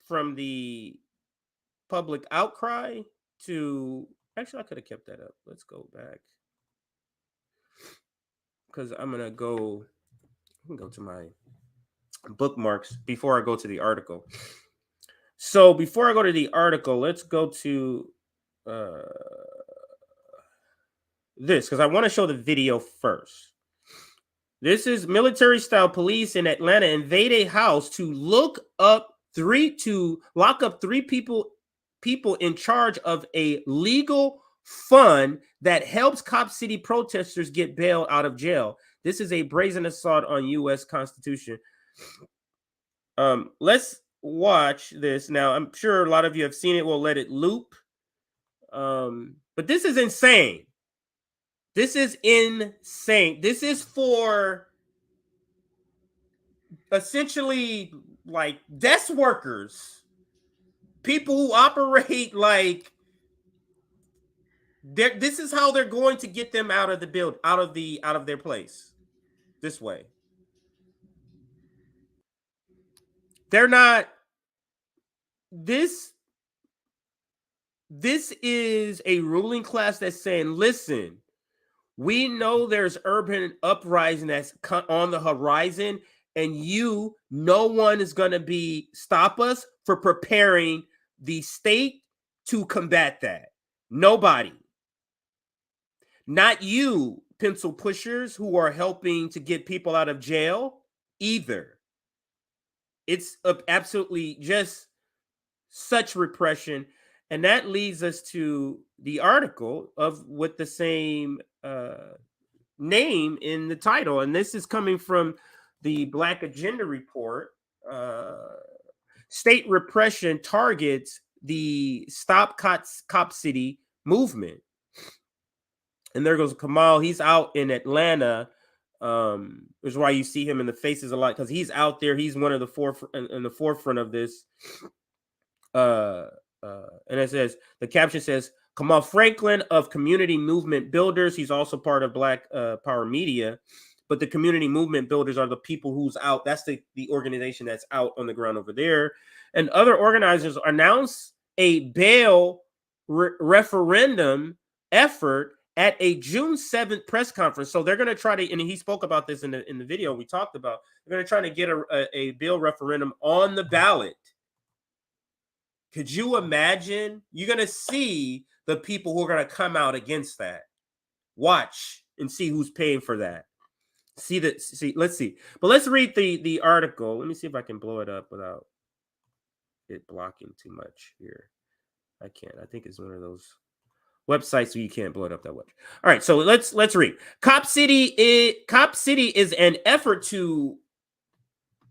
from the public outcry to, actually, I could have kept that up. Let's go back. Because I'm going to go to my bookmarks before I go to the article. So before I go to the article, let's go to this because I want to show the video first. This is military-style police in Atlanta invade a house to lock up three people in charge of a legal fund that helps Cop City protesters get bail out of jail. This is a brazen assault on U.S. Constitution. Let's watch this now. I'm sure a lot of you have seen it. We'll let it loop. But this is insane. This is insane. This is for essentially like desk workers, people who operate like this is how they're going to get them out of the build, out of their place. This way. They're not this is a ruling class that's saying, listen, we know there's urban uprising that's on the horizon, and no one is going to stop us for preparing the state to combat that. Nobody. Not you, pencil pushers who are helping to get people out of jail either. It's absolutely just such repression. And that leads us to the article with the same name in the title. And this is coming from the Black Agenda Report. State repression targets the Stop Cop City movement. And there goes Kamal. He's out in Atlanta, which is why you see him in the faces a lot, because he's out there. He's one of the forefront of this. And it says, the caption says, Kamal Franklin of Community Movement Builders. He's also part of Black Power Media. But the Community Movement Builders are the people who's out. That's the organization that's out on the ground over there. And other organizers announced a bail referendum effort at a June 7th press conference. So they're going to try to, and he spoke about this in the video we talked about, they're going to try to get a bail referendum on the ballot. Could you imagine? You're going to see the people who are going to come out against that. Watch and see who's paying for that. Let's see. But let's read the article. Let me see if I can blow it up without it blocking too much here. I can't. I think it's one of those websites where you can't blow it up that much. All right, so let's read. Cop City is an effort to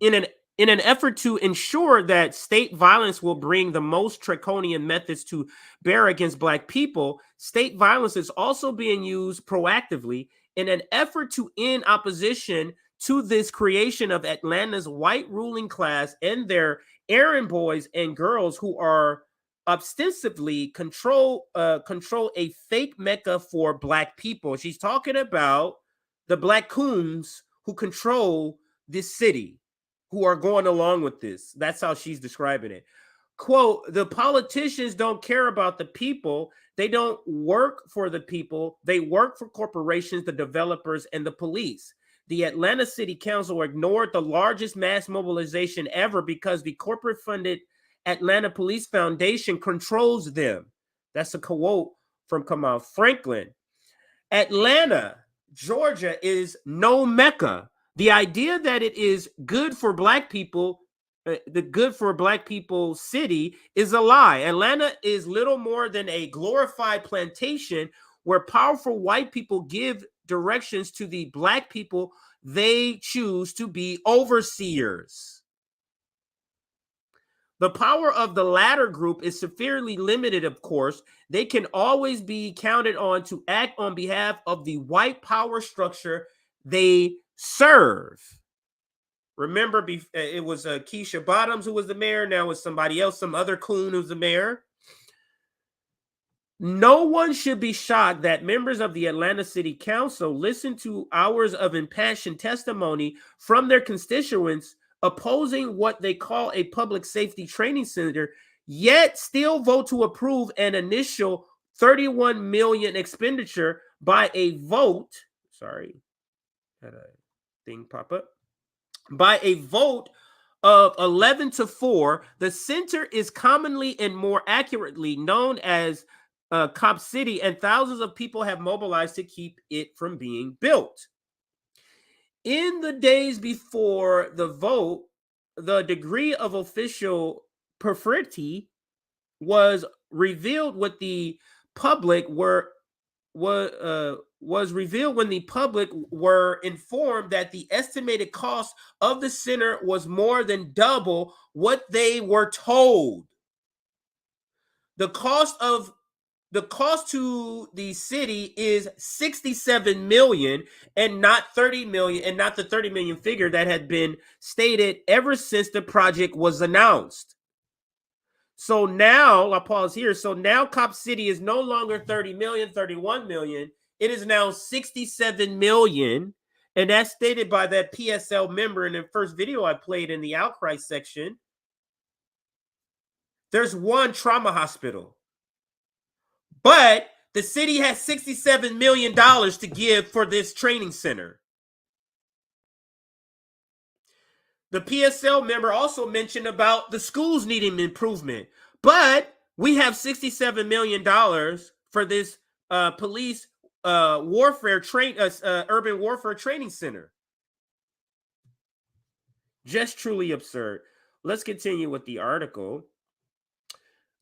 in an effort to ensure that state violence will bring the most draconian methods to bear against Black people. State violence is also being used proactively in an effort to end opposition to this creation of Atlanta's white ruling class and their errand boys and girls who are ostensibly control a fake mecca for Black people. She's talking about the Black coons who control this city, who are going along with this. That's how she's describing it. Quote, the politicians don't care about the people. They don't work for the people. They work for corporations, the developers, and the police. The Atlanta City Council ignored the largest mass mobilization ever because the corporate-funded Atlanta Police Foundation controls them. That's a quote from Kamal Franklin. Atlanta, Georgia is no Mecca. The idea that it is good for Black people, the good for Black people city, is a lie. Atlanta is little more than a glorified plantation where powerful white people give directions to the Black people they choose to be overseers. The power of the latter group is severely limited, of course. They can always be counted on to act on behalf of the white power structure they serve. Remember, it was Keisha Bottoms who was the mayor. Now it's somebody else, some other coon who's the mayor. No one should be shocked that members of the Atlanta City Council listen to hours of impassioned testimony from their constituents opposing what they call a public safety training center, yet still vote to approve an initial $31 million expenditure by a vote. Sorry, had a thing pop up. By a vote of 11-4, the center is commonly and more accurately known as Cop City, and thousands of people have mobilized to keep it from being built. In the days before the vote, the degree of official perfidy was revealed with the public was revealed when the public were informed that the estimated cost of the center was more than double what they were told. The cost to the city is 67 million and not 30 million, and not the 30 million figure that had been stated ever since the project was announced. So now, I'll pause here. So now Cop City is no longer 30 million, 31 million. It is now 67 million. And that's stated by that PSL member in the first video I played in the Outcry section. There's one trauma hospital. But the city has $67 million to give for this training center. The PSL member also mentioned about the schools needing improvement, but we have $67 million for this police urban warfare training center. Just truly absurd. Let's continue with the article.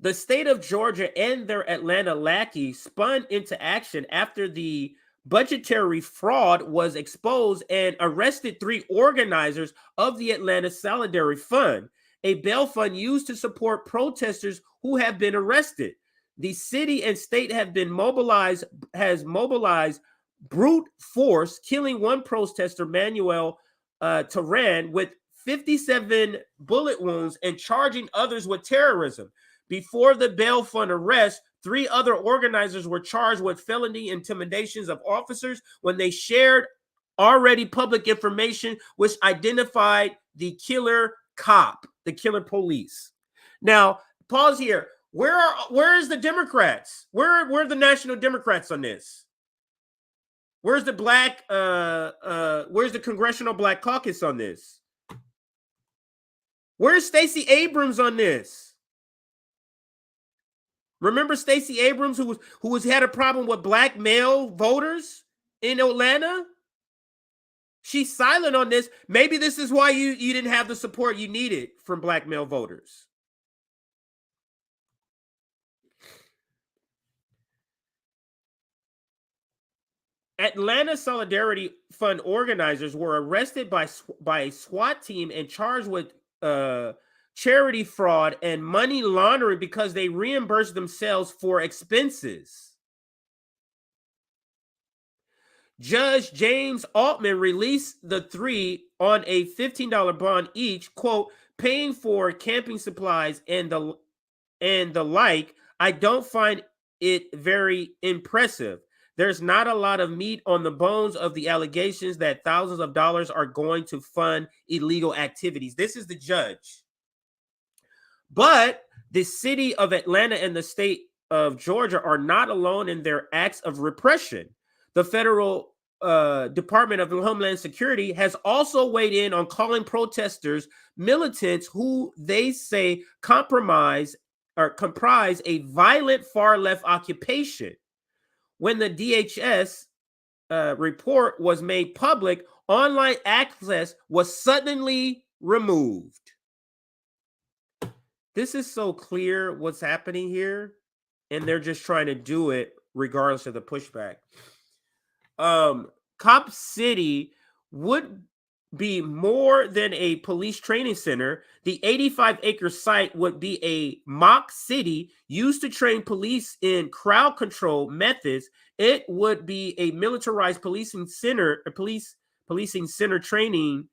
The state of Georgia and their Atlanta lackey spun into action after the budgetary fraud was exposed and arrested 3 organizers of the Atlanta Solidarity Fund, a bail fund used to support protesters who have been arrested. The city and state have mobilized brute force, killing one protester, Manuel Tehran, with 57 bullet wounds and charging others with terrorism. Before the bail fund arrest, 3 other organizers were charged with felony intimidations of officers when they shared already public information which identified the killer cop, the killer police. Now, pause here. Where is the Democrats? Where are the National Democrats on this? Where's the where's the Congressional Black Caucus on this? Where's Stacey Abrams on this? Remember Stacey Abrams, who had a problem with black male voters in Atlanta? She's silent on this. Maybe this is why you didn't have the support you needed from black male voters. Atlanta Solidarity Fund organizers were arrested by a SWAT team and charged with charity fraud and money laundering because they reimbursed themselves for expenses. Judge James Altman released the 3 on a $15 bond each, quote, paying for camping supplies and the like. I don't find it very impressive. There's not a lot of meat on the bones of the allegations that thousands of dollars are going to fund illegal activities. This is the judge. But the city of Atlanta and the state of Georgia are not alone in their acts of repression. The federal Department of Homeland Security has also weighed in on calling protesters militants who they say comprise a violent far-left occupation. When the DHS report was made public, online access was suddenly removed. This is so clear what's happening here, and they're just trying to do it regardless of the pushback. Cop City would be more than a police training center. The 85-acre site would be a mock city used to train police in crowd control methods. It would be a militarized policing center, training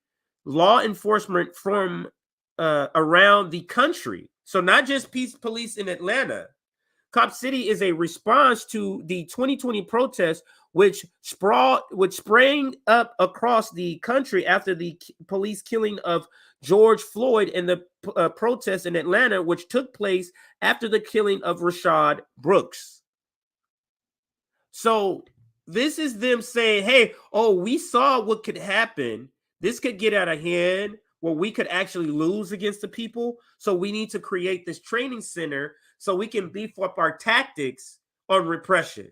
law enforcement from around the country. So not just peace police in Atlanta. Cop City is a response to the 2020 protests, which sprang up across the country after the police killing of George Floyd and the protests in Atlanta, which took place after the killing of Rashad Brooks. So this is them saying, hey, we saw what could happen. This could get out of hand where we could actually lose against the people. So we need to create this training center so we can beef up our tactics on repression.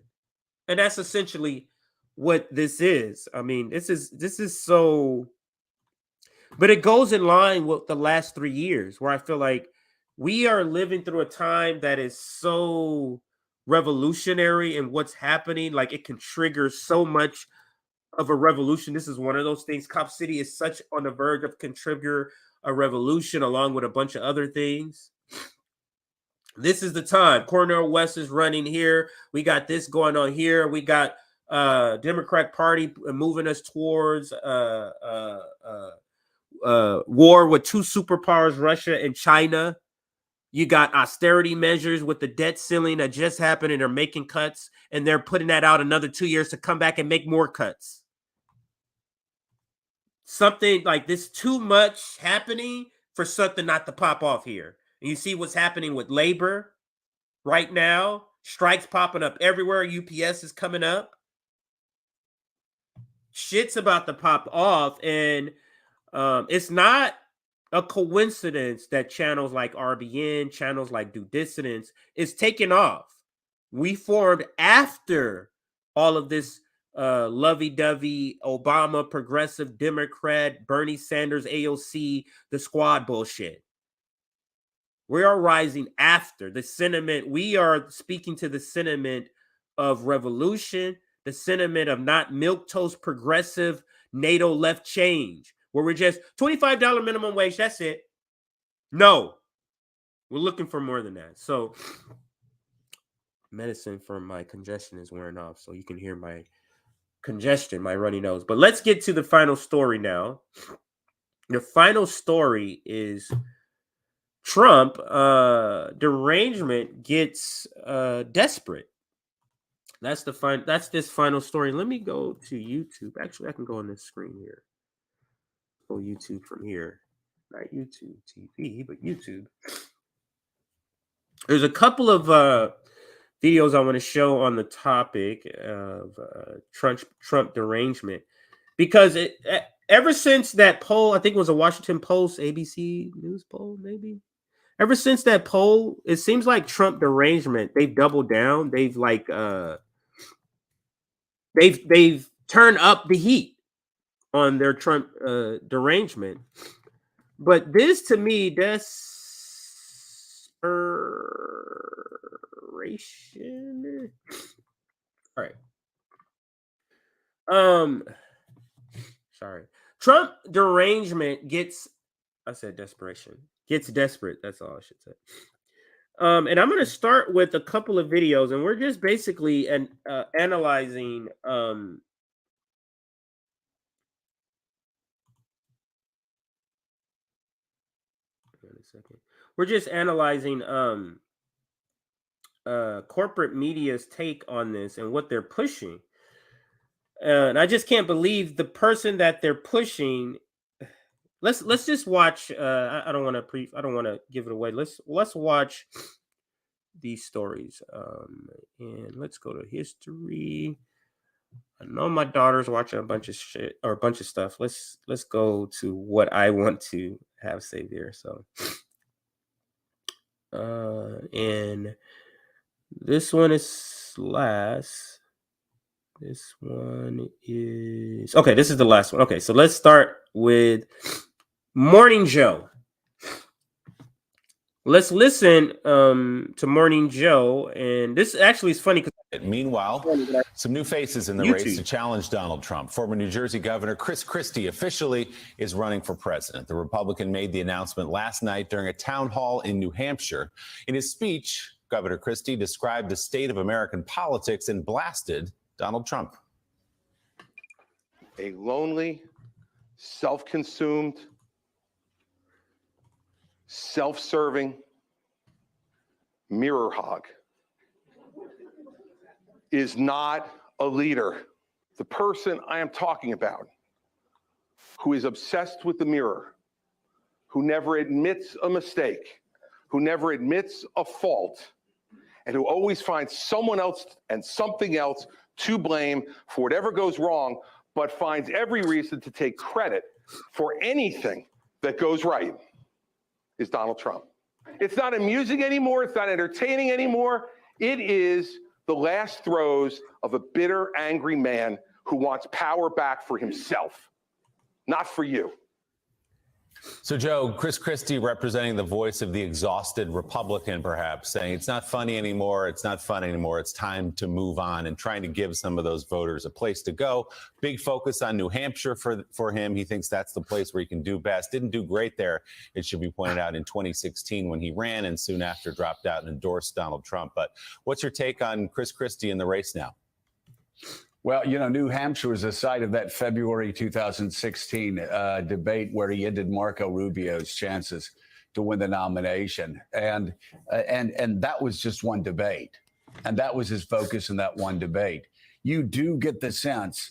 And that's essentially what this is. I mean, this is so, but it goes in line with the last 3 years where I feel like we are living through a time that is so revolutionary in what's happening. Like it can trigger so much of a revolution. This is one of those things. Cop City is such on the verge of can trigger a revolution along with a bunch of other things. This is the time. Cornel West is running here. We got this going on here. We got Democrat Party moving us towards war with two superpowers, Russia and China. You got austerity measures with the debt ceiling that just happened, and they're making cuts, and they're putting that out another 2 years to come back and make more cuts. Something like this, too much happening for something not to pop off here. And you see what's happening with labor right now. Strikes popping up everywhere. UPS is coming up. Shit's about to pop off, and it's not a coincidence that channels like RBN, channels like Do Dissidence is taking off. We formed after all of this lovey-dovey Obama, progressive Democrat, Bernie Sanders, AOC, the squad bullshit. We are rising after the sentiment. We are speaking to the sentiment of revolution, the sentiment of not milquetoast progressive NATO left change, where we're just $25 minimum wage. That's it. No, we're looking for more than that. So medicine for my congestion is wearing off, so you can hear my congestion, my runny nose. But let's get to the final story now. The final story is Trump, derangement gets desperate. That's this final story. Let me go to YouTube. Actually, I can go on this screen here. Go YouTube from here. Not YouTube TV, but YouTube. There's a couple of videos I want to show on the topic of Trump derangement, because ever since that poll, I think it was a Washington Post, ABC News poll, maybe. Ever since that poll, it seems like Trump derangement, they've doubled down. They've like they've turned up the heat on their Trump derangement. But this, to me, desperation. All right. Sorry. Trump derangement gets, I said desperation. Gets desperate. That's all I should say. And I'm going to start with a couple of videos, and we're just basically analyzing we're just analyzing corporate media's take on this and what they're pushing. And I just can't believe the person that they're pushing. Let's just watch. I don't want to give it away. Let's watch these stories. And let's go to history. I know my daughter's watching a bunch of shit or a bunch of stuff. Let's go to what I want to have saved here. So, and this one is last. This one is okay. This is the last one. Okay, so let's start with Morning Joe. Let's listen to Morning Joe, and this actually is funny. Meanwhile, some new faces in the race to challenge Donald Trump. Former New Jersey Governor Chris Christie officially is running for president. The Republican made the announcement last night during a town hall in New Hampshire. In his speech, Governor Christie described the state of American politics and blasted Donald Trump. A lonely, self-consumed, self-serving mirror hog is not a leader. The person I am talking about, who is obsessed with the mirror, who never admits a mistake, who never admits a fault, and who always finds someone else and something else to blame for whatever goes wrong, but finds every reason to take credit for anything that goes right is Donald Trump. It's not amusing anymore. It's not entertaining anymore. It is the last throes of a bitter, angry man who wants power back for himself, not for you. So, Joe, Chris Christie representing the voice of the exhausted Republican, perhaps, saying it's not funny anymore. It's not fun anymore. It's time to move on, and trying to give some of those voters a place to go. Big focus on New Hampshire for him. He thinks that's the place where he can do best. Didn't do great there, it should be pointed out, in 2016 when he ran and soon after dropped out and endorsed Donald Trump. But what's your take on Chris Christie in the race now? Well, you know, New Hampshire was the site of that February 2016 debate where he ended Marco Rubio's chances to win the nomination. And that was just one debate. And that was his focus in that one debate. You do get the sense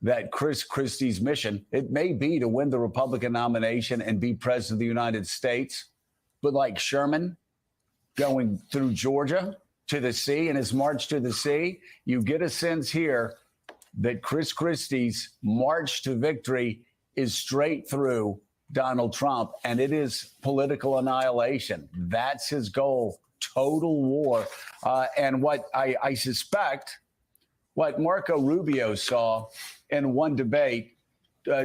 that Chris Christie's mission, it may be to win the Republican nomination and be president of the United States, but like Sherman going through Georgia to the sea and his march to the sea, you get a sense here that Chris Christie's march to victory is straight through Donald Trump, and it is political annihilation. That's his goal, total war. And what I suspect, what Marco Rubio saw in one debate,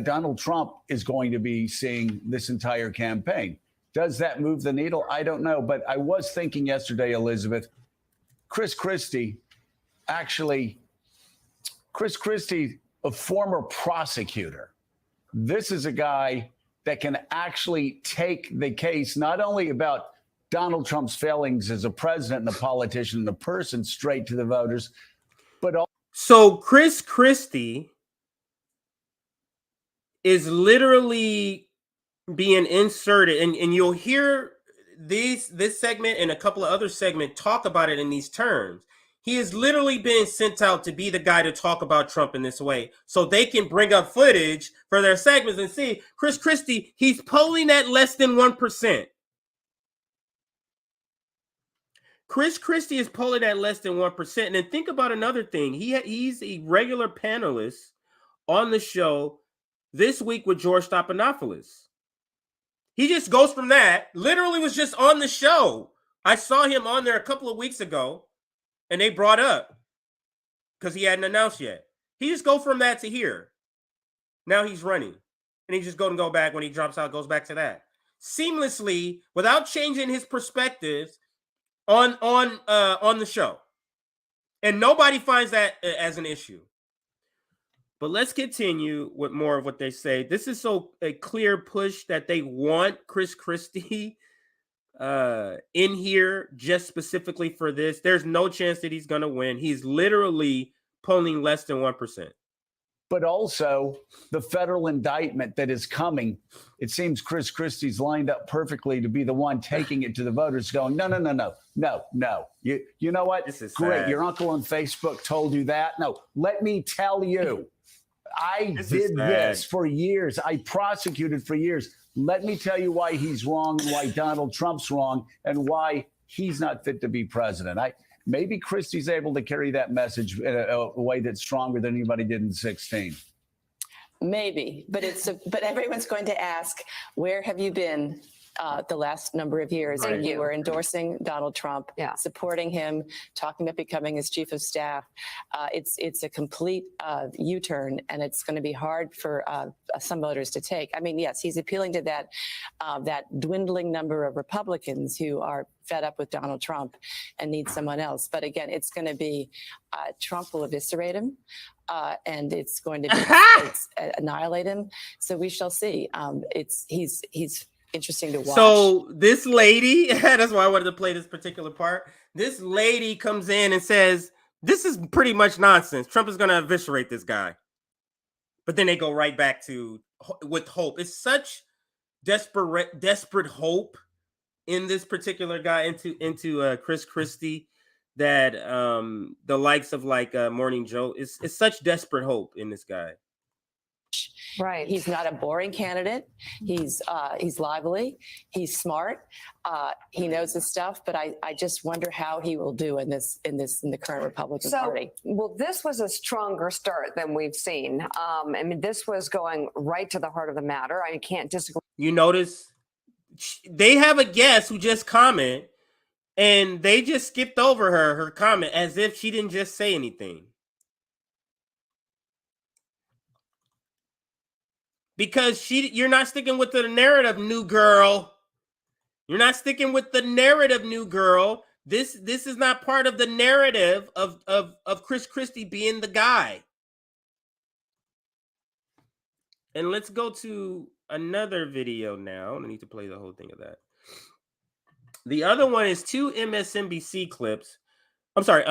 Donald Trump is going to be seeing this entire campaign. Does that move the needle? I don't know. But I was thinking yesterday, Elizabeth, Chris Christie, a former prosecutor. This is a guy that can actually take the case not only about Donald Trump's failings as a president and a politician and a person straight to the voters, but also. So Chris Christie is literally being inserted, and you'll hear this segment and a couple of other segments talk about it in these terms. He is literally being sent out to be the guy to talk about Trump in this way, so they can bring up footage for their segments and see Chris Christie, he's polling at less than 1%. Chris Christie is polling at less than 1%. And then think about another thing. He's a regular panelist on the show this week with George Stephanopoulos. He just goes from that, literally was just on the show. I saw him on there a couple of weeks ago. And they brought up, because he hadn't announced yet. He just go from that to here. Now he's running. And he just go back when he drops out, goes back to that. Seamlessly, without changing his perspectives on the show. And nobody finds that as an issue. But let's continue with more of what they say. This is so a clear push that they want Chris Christie in here just specifically for this. There's no chance that he's going to win. He's literally polling less than 1%. But also the federal indictment that is coming. It seems Chris Christie's lined up perfectly to be the one taking it to the voters going, no. You know what? This is great. sad. Your uncle on Facebook told you that. No, let me tell you, I did this for years. I prosecuted for years. Let me tell you why he's wrong, why Donald Trump's wrong, and why he's not fit to be president. Maybe Christie's able to carry that message in a way that's stronger than anybody did in 16. Maybe, but everyone's going to ask, where have you been the last number of years? Thank And you. you were endorsing Donald Trump, supporting him, talking about becoming his chief of staff. It's a complete U-turn, and it's going to be hard for some voters to take. I mean, yes, he's appealing to that dwindling number of Republicans who are fed up with Donald Trump and need someone else. But again, it's going to be Trump will eviscerate him. And it's going to be annihilate him. So we shall see. He's interesting to watch. So this lady, that's why I wanted to play this particular part. This lady comes in and says, this is pretty much nonsense. Trump is going to eviscerate this guy. But then they go right back to with hope. It's such desperate hope in this particular guy, into Chris Christie, that the likes of like Morning Joe is such desperate hope in this guy. Right. He's not a boring candidate. He's lively. He's smart. He knows his stuff. But I just wonder how he will do in the current Republican Party. Well, this was a stronger start than we've seen. I mean, this was going right to the heart of the matter. I can't disagree. You notice they have a guest who just commented, and they just skipped over her comment as if she didn't just say anything. Because you're not sticking with the narrative, new girl. You're not sticking with the narrative, new girl. This is not part of the narrative of Chris Christie being the guy. And let's go to another video now. I need to play the whole thing of that. The other one is 2 MSNBC clips. I'm sorry.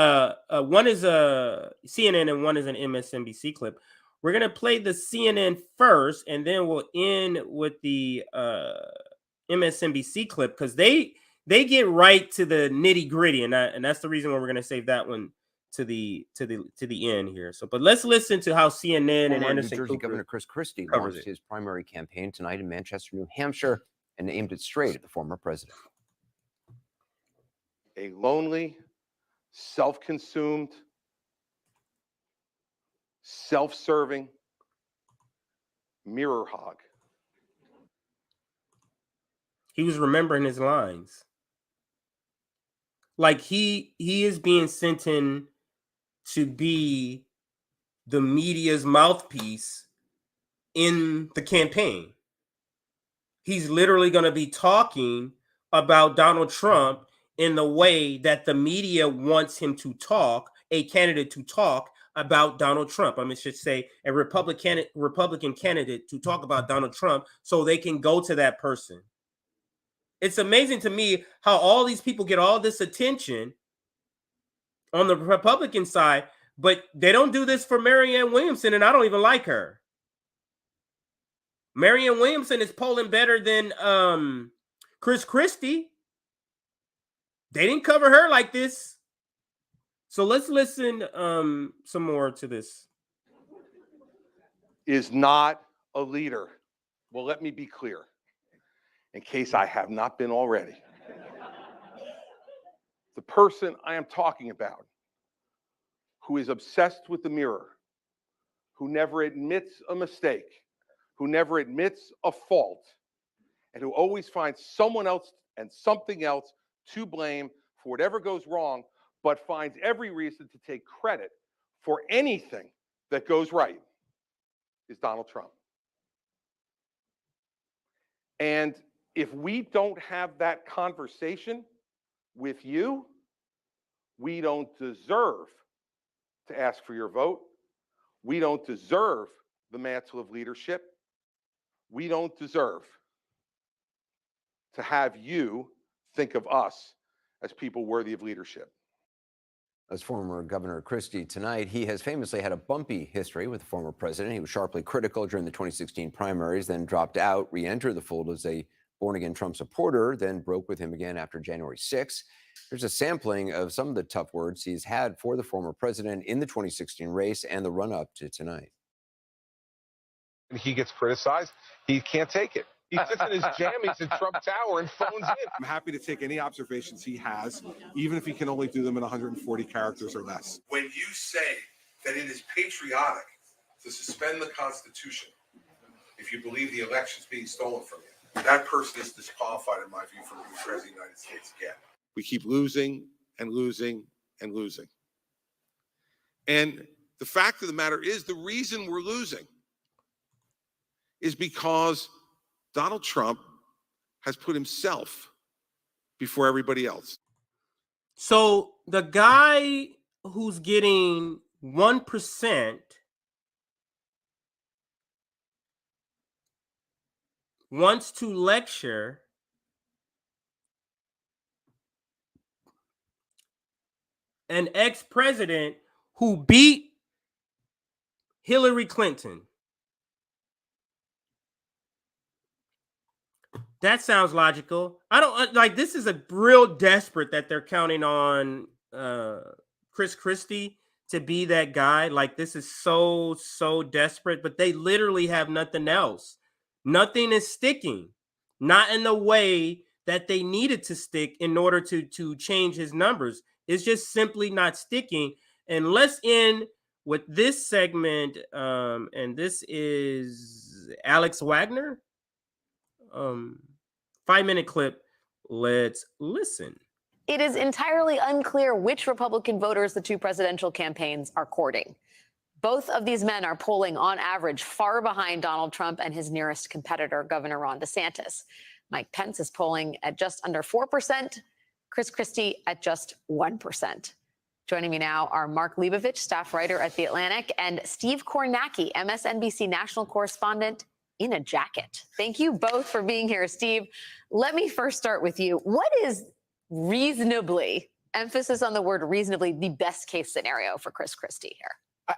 One is a CNN and one is an MSNBC clip. We're going to play the CNN first, and then we'll end with the MSNBC clip because they get right to the nitty gritty, and that's the reason why we're going to save that one to the end here. So, but let's listen to how CNN and Anderson New Jersey Cooper Governor Chris Christie covers launched it. his primary campaign tonight in Manchester, New Hampshire, and aimed it straight at the former president. A lonely, self-consumed, self-serving mirror hog. He was remembering his lines. Like he is being sent in to be the media's mouthpiece in the campaign. He's literally going to be talking about Donald Trump in the way that the media wants him to talk, a candidate to talk about Donald Trump. I should say a Republican candidate to talk about Donald Trump so they can go to that person. It's amazing to me how all these people get all this attention on the Republican side, but they don't do this for Marianne Williamson, and I don't even like her. Marianne Williamson is polling better than Chris Christie. They didn't cover her like this. So let's listen some more to this. Is not a leader. Well, let me be clear, in case I have not been already. The person I am talking about, who is obsessed with the mirror, who never admits a mistake, who never admits a fault, and who always finds someone else and something else to blame for whatever goes wrong, but finds every reason to take credit for anything that goes right, is Donald Trump. And if we don't have that conversation with you, we don't deserve to ask for your vote. We don't deserve the mantle of leadership. We don't deserve to have you think of us as people worthy of leadership. As former Governor Christie tonight, he has famously had a bumpy history with the former president. He was sharply critical during the 2016 primaries, then dropped out, re-entered the fold as a born-again Trump supporter, then broke with him again after January 6th. Here's a sampling of some of the tough words he's had for the former president in the 2016 race and the run-up to tonight. He gets criticized. He can't take it. He sits in his jammies in Trump Tower and phones in. I'm happy to take any observations he has, even if he can only do them in 140 characters or less. When you say that it is patriotic to suspend the Constitution if you believe the election's being stolen from you, that person is disqualified, in my view, from being president of the United States again. We keep losing and losing and losing. And the fact of the matter is, the reason we're losing is because Donald Trump has put himself before everybody else. So the guy who's getting 1% wants to lecture an ex-president who beat Hillary Clinton. That sounds logical. I don't like this is a real desperate that they're counting on Chris Christie to be that guy. Like, this is so desperate, but they literally have nothing else. Nothing is sticking, not in the way that they needed to stick in order to change his numbers. It's just simply not sticking. And let's end with this segment, and this is Alex Wagner. 5-minute clip. Let's listen. It is entirely unclear which Republican voters the two presidential campaigns are courting. Both of these men are polling, on average, far behind Donald Trump and his nearest competitor, Governor Ron DeSantis. Mike Pence is polling at just under 4%, Chris Christie at just 1%. Joining me now are Mark Leibovich, staff writer at The Atlantic, and Steve Kornacki, MSNBC national correspondent in a jacket. Thank you both for being here. Steve, let me first start with you. What is reasonably, emphasis on the word reasonably, the best case scenario for Chris Christie here?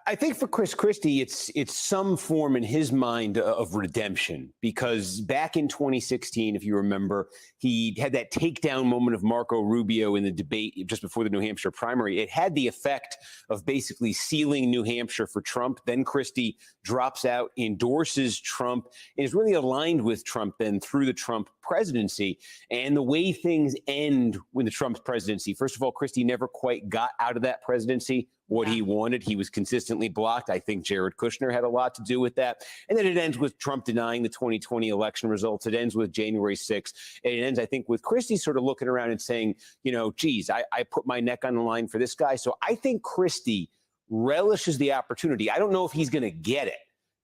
I think for Chris Christie, it's some form in his mind of redemption, because back in 2016, if you remember, he had that takedown moment of Marco Rubio in the debate just before the New Hampshire primary. It had the effect of basically sealing New Hampshire for Trump. Then Christie drops out, endorses Trump, and is really aligned with Trump then through the Trump presidency. And the way things end with the Trump presidency, first of all, Christie never quite got out of that presidency what he wanted. He was consistently blocked. I think Jared Kushner had a lot to do with that. And then it ends with Trump denying the 2020 election results. It ends with January 6th. And it ends, I think, with Christie sort of looking around and saying, you know, geez, I put my neck on the line for this guy. So I think Christie relishes the opportunity. I don't know if he's going to get it,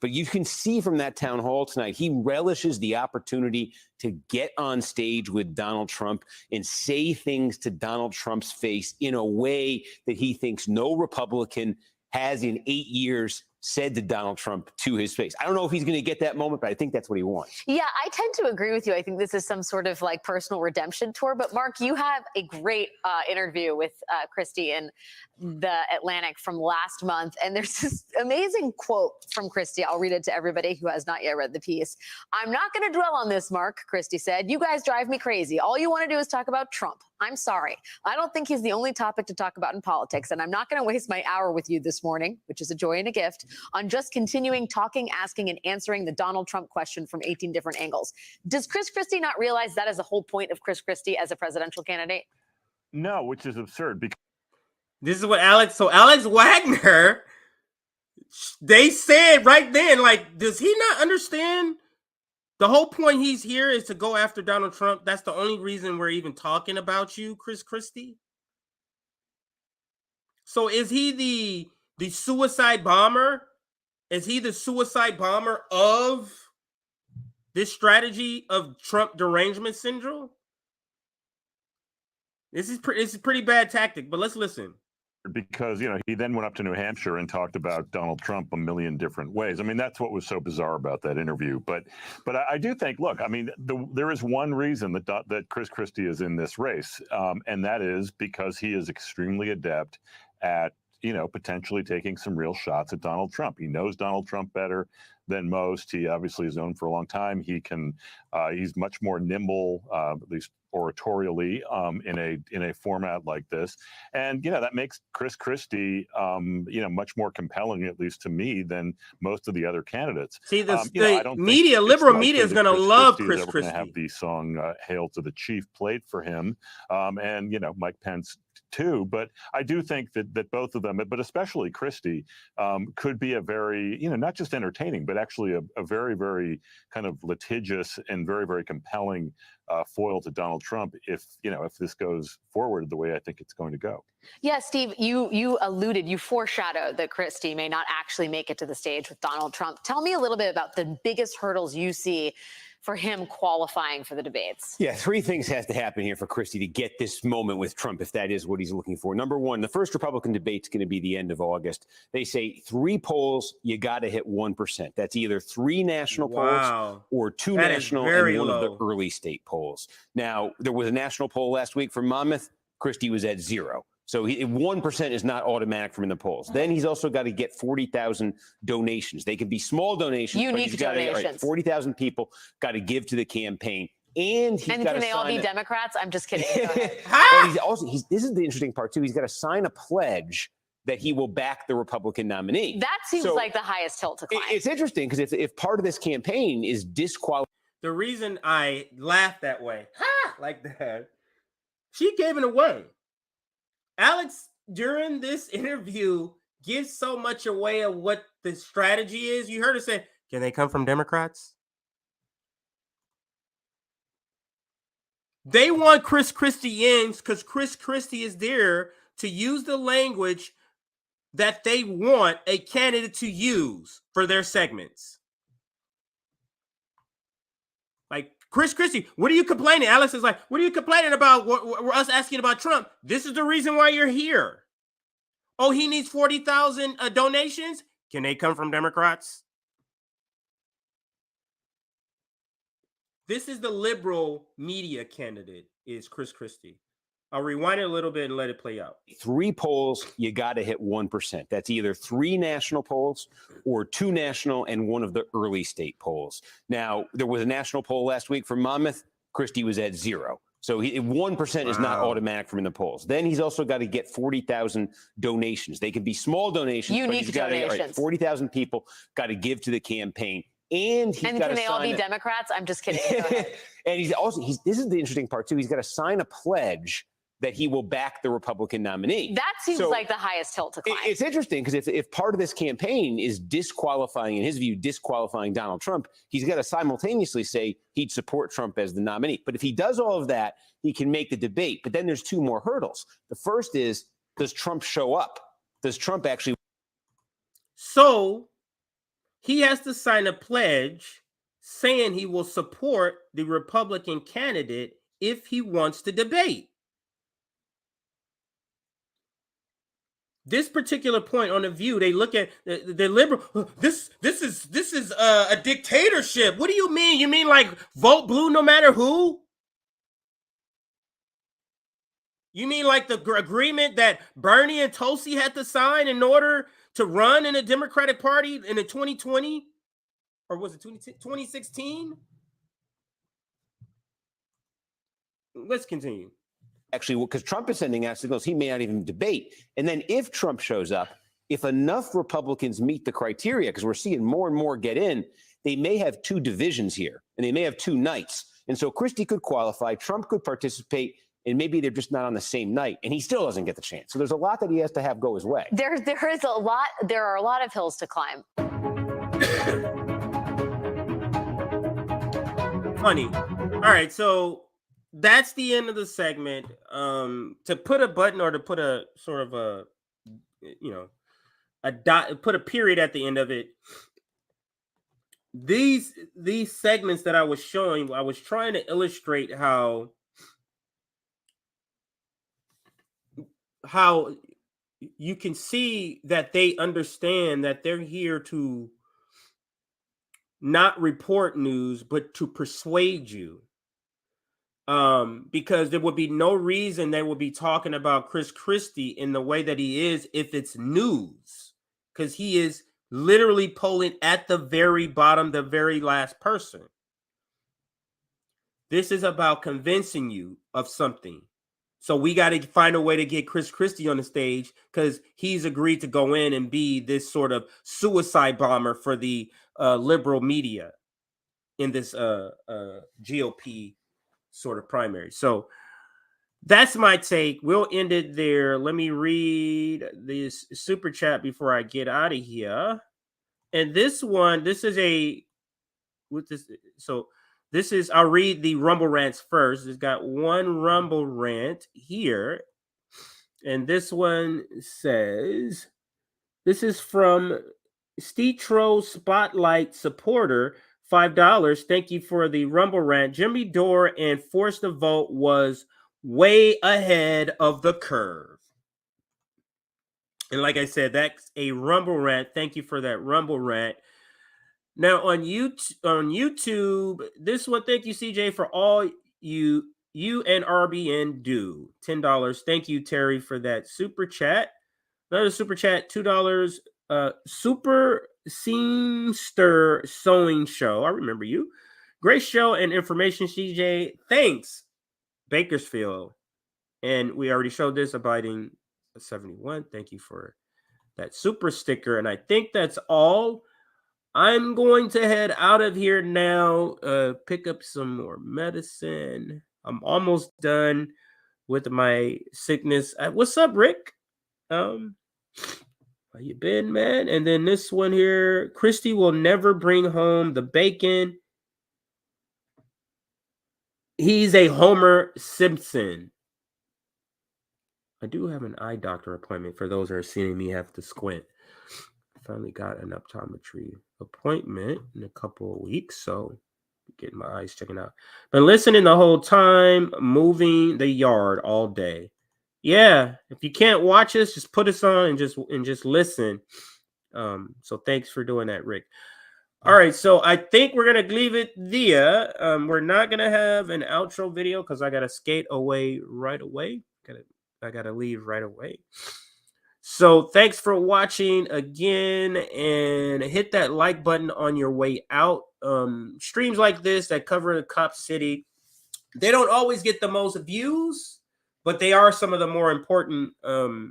but you can see from that town hall tonight, he relishes the opportunity to get on stage with Donald Trump and say things to Donald Trump's face in a way that he thinks no Republican has in 8 years said to Donald Trump to his face. I don't know if he's going to get that moment, but I think that's what he wants. Yeah, I tend to agree with you. I think this is some sort of like personal redemption tour. But Mark, you have a great interview with Christie in The Atlantic from last month. And there's this amazing quote from Christie. I'll read it to everybody who has not yet read the piece. "I'm not going to dwell on this, Mark," Christie said. "You guys drive me crazy. All you want to do is talk about Trump. I'm sorry. I don't think he's the only topic to talk about in politics. And I'm not going to waste my hour with you this morning," which is a joy and a gift, "on just continuing talking, asking, and answering the Donald Trump question from 18 different angles." Does Chris Christie not realize that is the whole point of Chris Christie as a presidential candidate? No, which is absurd. Because this is what Alex Wagner, they said right then, like, does he not understand? The whole point he's here is to go after Donald Trump. That's the only reason we're even talking about you, Chris Christie. So is he the suicide bomber? Is he the suicide bomber of this strategy of Trump derangement syndrome? This is pretty bad tactic, but let's listen. Because, you know, he then went up to New Hampshire and talked about Donald Trump a million different ways. I mean, that's what was so bizarre about that interview. But I do think, look, I mean, there is one reason that Chris Christie is in this race, and that is because he is extremely adept at, you know, potentially taking some real shots at Donald Trump. He knows Donald Trump better than most. He obviously has known for a long time. He's much more nimble, at least oratorially, in a format like this. And, you know, that makes Chris Christie, you know, much more compelling, at least to me, than most of the other candidates. See, you know, I don't think liberal it's media is likely going to that love is Chris ever Christie. gonna have the song "Hail to the Chief" played for him, and, you know, Mike Pence too. But I do think that both of them, but especially Christie, could be a very, you know, not just entertaining, but actually a very, very kind of litigious and very, very compelling foil to Donald Trump if this goes forward the way I think it's going to go. Yeah, Steve, you foreshadowed that Christie may not actually make it to the stage with Donald Trump. Tell me a little bit about the biggest hurdles you see for him qualifying for the debates. Yeah, three things has to happen here for Christie to get this moment with Trump, if that is what he's looking for. Number one, the first Republican debate's going to be the end of August. They say 3 polls, you got to hit 1%. That's either 3 national polls or 2 national and one of the early state polls. Now, there was a national poll last week from Monmouth. Christie was at 0. So 1% is not automatic from in the polls. Then he's also got to get 40,000 donations. They can be small donations. Unique donations. Right, 40,000 people got to give to the campaign. And can they all be Democrats? I'm just kidding. This is the interesting part, too. He's got to sign a pledge that he will back the Republican nominee. That seems So like the highest hill to climb. it's interesting because if part of this campaign is disqualifying. The reason I laughed that way, like that, she gave it away. Alex, during this interview, gives so much away of what the strategy is. You heard her say, can they come from Democrats? They want Chris Christie in because Chris Christie is there to use the language that they want a candidate to use for their segments. Like, Chris Christie, what are you complaining? Alex is like, what are you complaining about? We're us asking about Trump. This is the reason why you're here. Oh, he needs 40,000 donations? Can they come from Democrats? This is the liberal media candidate, is Chris Christie. I'll rewind it a little bit and let it play out. 3 polls, you got to hit 1%. That's either 3 national polls or 2 national and 1 of the early state polls. Now, there was a national poll last week for Monmouth. Christie was at 0. So 1% is not automatic from in the polls. Then he's also got to get 40,000 donations. They can be small donations. Unique donations. Right, 40,000 people got to give to the campaign. And he's got to sign. And can they all be Democrats? I'm just kidding. And this is the interesting part, too. He's got to sign a pledge that he will back the Republican nominee. That seems like the highest hill to climb. It's interesting because if part of this campaign is disqualifying, in his view, disqualifying Donald Trump, he's got to simultaneously say he'd support Trump as the nominee. But if he does all of that, he can make the debate. But then there's 2 more hurdles. The first is, does Trump show up? Does Trump actually? So he has to sign a pledge saying he will support the Republican candidate if he wants to debate. This particular point on The View, they look at the liberal. This is a dictatorship. What do you mean? You mean like vote blue no matter who? You mean like the agreement that Bernie and Tulsi had to sign in order to run in the Democratic Party in the 2020, or was it 2016? Let's continue. Actually, because Trump is sending out signals he may not even debate. And then if Trump shows up, if enough Republicans meet the criteria, because we're seeing more and more get in, they may have 2 divisions here, and they may have 2 nights. And so Christie could qualify, Trump could participate, and maybe they're just not on the same night, and he still doesn't get the chance. So there's a lot that he has to have go his way. There are a lot of hills to climb. Funny. All right, so that's the end of the segment. To put a button or to put a sort of a dot, put a period at the end of it. These segments that I was showing, I was trying to illustrate how you can see that they understand that they're here to not report news, but to persuade you. Because there would be no reason they would be talking about Chris Christie in the way that he is if it's news, because he is literally polling at the very bottom, the very last person. This is about convincing you of something. So we got to find a way to get Chris Christie on the stage because he's agreed to go in and be this sort of suicide bomber for the liberal media in this GOP sort of primary. So that's my take. We'll end it there. Let me read this super chat before I get out of here. And this one, this is I'll read the Rumble rants first. It's got one Rumble rant here. And this one says, this is from Stetro Spotlight supporter, $5. Thank you for the Rumble rant. Jimmy Dore and Force the Vote was way ahead of the curve. And like I said, that's a Rumble rant. Thank you for that Rumble rant. Now on YouTube, this one, thank you, CJ, for all you and RBN do. $10. Thank you, Terry, for that super chat. Another super chat, $2. Super Seamster Sewing Show. I remember you. Great show and information, CJ. Thanks, Bakersfield. And we already showed this, Abiding 71. Thank you for that super sticker. And I think that's all. I'm going to head out of here now, pick up some more medicine. I'm almost done with my sickness. What's up, Rick? How you been, man? And then this one here, Christie will never bring home the bacon. He's a Homer Simpson. I do have an eye doctor appointment for those who are seeing me have to squint. I finally got an optometry appointment in a couple of weeks, so getting my eyes checking out. Been listening the whole time, moving the yard all day. Yeah, if you can't watch us, just put us on and just listen. So thanks for doing that, Rick. All right, so I think we're gonna leave it there. We're not gonna have an outro video because I gotta skate away right away. I gotta leave right away. So thanks for watching again, and hit that like button on your way out. Streams like this that cover the Cop City, they don't always get the most views, but they are some of the more important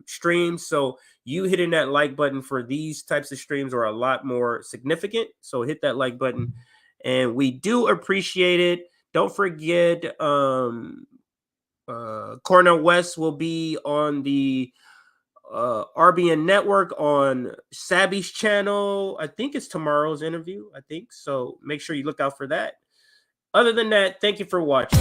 streams. So you hitting that like button for these types of streams are a lot more significant. So hit that like button, and we do appreciate it. Don't forget, Cornell West will be on the RBN Network on Sabby's channel. I think it's tomorrow's interview. I think so. Make sure you look out for that. Other than that, thank you for watching.